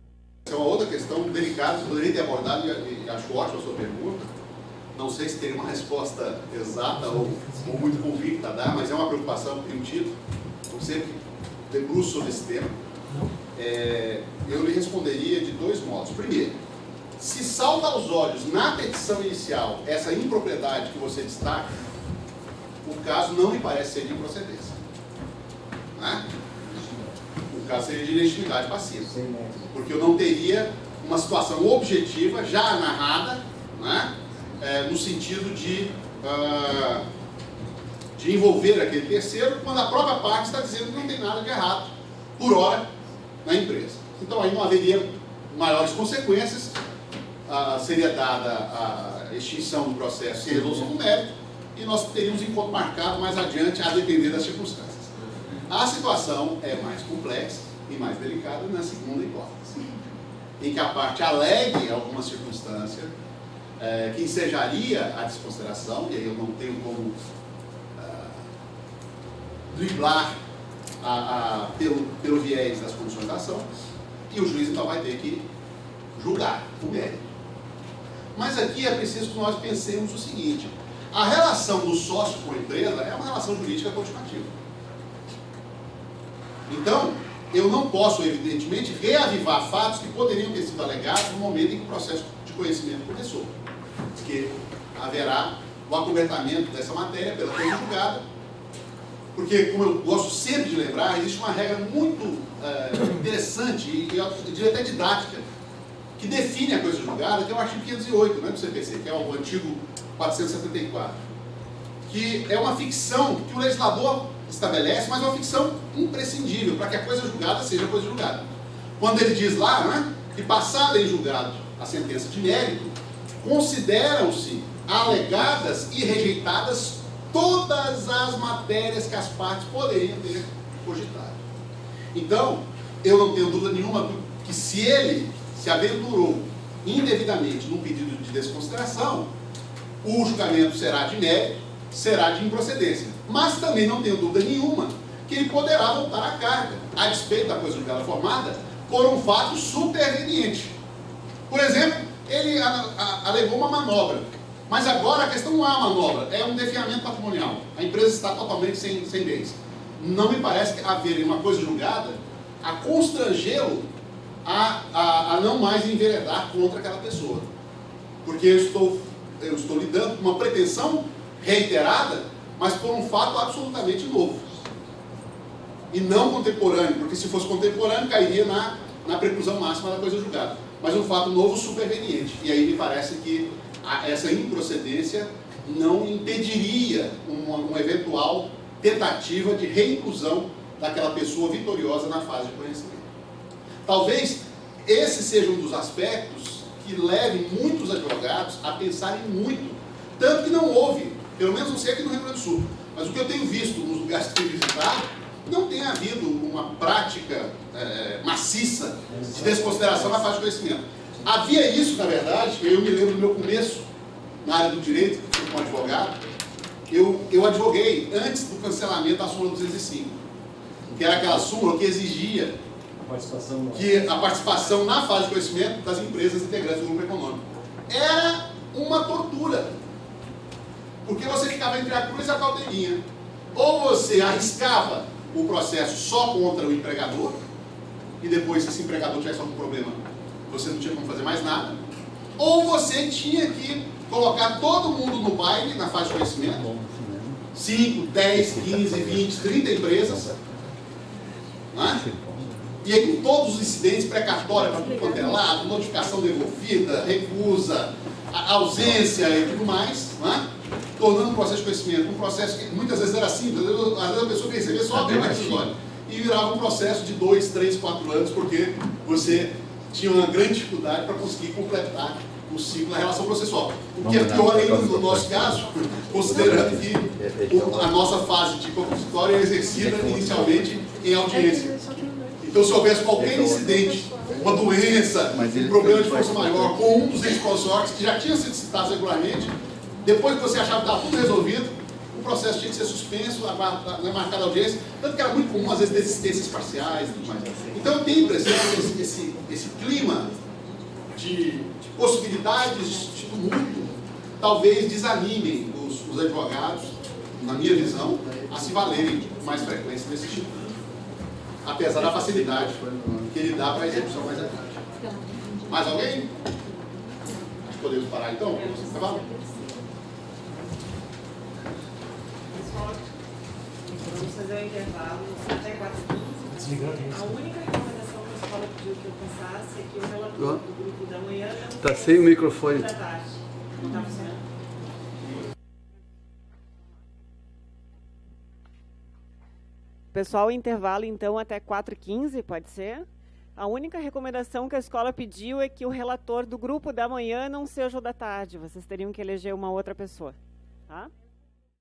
Essa é uma outra questão delicada que poderia ter abordado e acho ótima a sua pergunta. Não sei se teria uma resposta exata ou muito convicta a dar, mas é uma preocupação que tenho tido. Eu sempre debruço sobre esse tema. Eu lhe responderia de 2 modos. Primeiro, se salta aos olhos na petição inicial essa impropriedade que você destaca, o caso não me parece ser de improcedência. Né? O caso seria de legitimidade passiva. Porque eu não teria uma situação objetiva, já narrada, né? No sentido de envolver aquele terceiro, quando a própria parte está dizendo que não tem nada de errado, por hora, na empresa. Então aí não haveria maiores consequências, seria dada a extinção do processo sem resolução do mérito, e nós teríamos encontro marcado mais adiante, a depender das circunstâncias. A situação é mais complexa e mais delicada na segunda hipótese, em que a parte alegue alguma circunstância que ensejaria a desconsideração, e aí eu não tenho como driblar pelo viés das condições da ação, e o juiz então vai ter que julgar o mérito. Mas aqui é preciso que nós pensemos o seguinte: a relação do sócio com a empresa é uma relação jurídica continuativa. Então, eu não posso, evidentemente, reavivar fatos que poderiam ter sido alegados no momento em que o processo de conhecimento começou. Porque haverá o acobertamento dessa matéria pela coisa julgada. Porque, como eu gosto sempre de lembrar, existe uma regra muito interessante e eu diria até didática, que define a coisa julgada, que é o artigo 508, né, do CPC, que é o antigo 474. Que é uma ficção que o legislador estabelece, mas é uma ficção imprescindível para que a coisa julgada seja coisa julgada. Quando ele diz lá, né, que passada em julgado a sentença de mérito, consideram-se alegadas e rejeitadas todas as matérias que as partes poderiam ter cogitado. Então, eu não tenho dúvida nenhuma que se ele se aventurou indevidamente num pedido de desconsideração, o julgamento será de mérito, será de improcedência. Mas também não tenho dúvida nenhuma que ele poderá voltar à carga, a despeito da coisa julgada formada, por um fato superveniente. Por exemplo, ele alegou uma manobra. Mas agora a questão não é uma manobra, é um definhamento patrimonial. A empresa está totalmente sem bens. Não me parece haver uma coisa julgada a constrangê-lo a não mais enveredar contra aquela pessoa. Porque eu estou lidando com uma pretensão reiterada, mas por um fato absolutamente novo. E não contemporâneo, porque se fosse contemporâneo cairia na preclusão máxima da coisa julgada. Mas um fato novo superveniente. E aí me parece que essa improcedência não impediria uma eventual tentativa de reinclusão daquela pessoa vitoriosa na fase de conhecimento. Talvez esse seja um dos aspectos que leve muitos advogados a pensarem muito. Tanto que não houve, pelo menos não sei aqui no Rio Grande do Sul, mas o que eu tenho visto nos lugares que tenho visitado, não tem havido uma prática maciça de desconsideração na fase de conhecimento. Havia isso, na verdade, eu me lembro do meu começo na área do direito, como advogado, eu advoguei antes do cancelamento da súmula 205, que era aquela súmula que exigia a participação na fase de conhecimento das empresas integrantes do grupo econômico. Era uma tortura, porque você ficava entre a cruz e a caldeirinha. Ou você arriscava o processo só contra o empregador, e depois, se esse empregador tivesse algum problema, você não tinha como fazer mais nada, ou você tinha que colocar todo mundo no baile, na fase de conhecimento, 5, 10, 15, 20, 30 empresas, né? E aí com todos os incidentes, precatória para tudo quanto é lado, notificação devolvida, recusa, ausência e tudo mais, né? Tornando o processo de conhecimento um processo que muitas vezes era simples, às vezes a pessoa queria receber só a tema decisória, e virava um processo de 2, 3, 4 anos, porque você tinha uma grande dificuldade para conseguir completar o ciclo da relação processual. O que é pior ainda no nosso caso, considerando que a nossa fase de compositória é exercida inicialmente em audiência. Então, se houvesse qualquer incidente, uma doença, um problema de força maior, com um dos entes consortes que já tinha sido citado regularmente, depois que você achava que estava tudo resolvido, o processo tinha que ser suspenso, marcada a audiência, tanto que era muito comum, às vezes, desistências parciais e tudo mais. Então, eu tenho a impressão que esse clima de possibilidades de tumulto talvez desanimem os advogados, na minha visão, a se valerem com mais frequência desse tipo. Apesar da facilidade que ele dá para a execução mais adiante. Mais alguém? Acho que podemos parar então? Pessoal, vamos fazer um intervalo até 4h15. A única recomendação que a escola pediu que eu passasse é que o relator do grupo da manhã não está sem o microfone. Da tarde. Não está funcionando? Pessoal, intervalo então até 4h15, pode ser? A única recomendação que a escola pediu é que o relator do grupo da manhã não seja o da tarde. Vocês teriam que eleger uma outra pessoa, tá?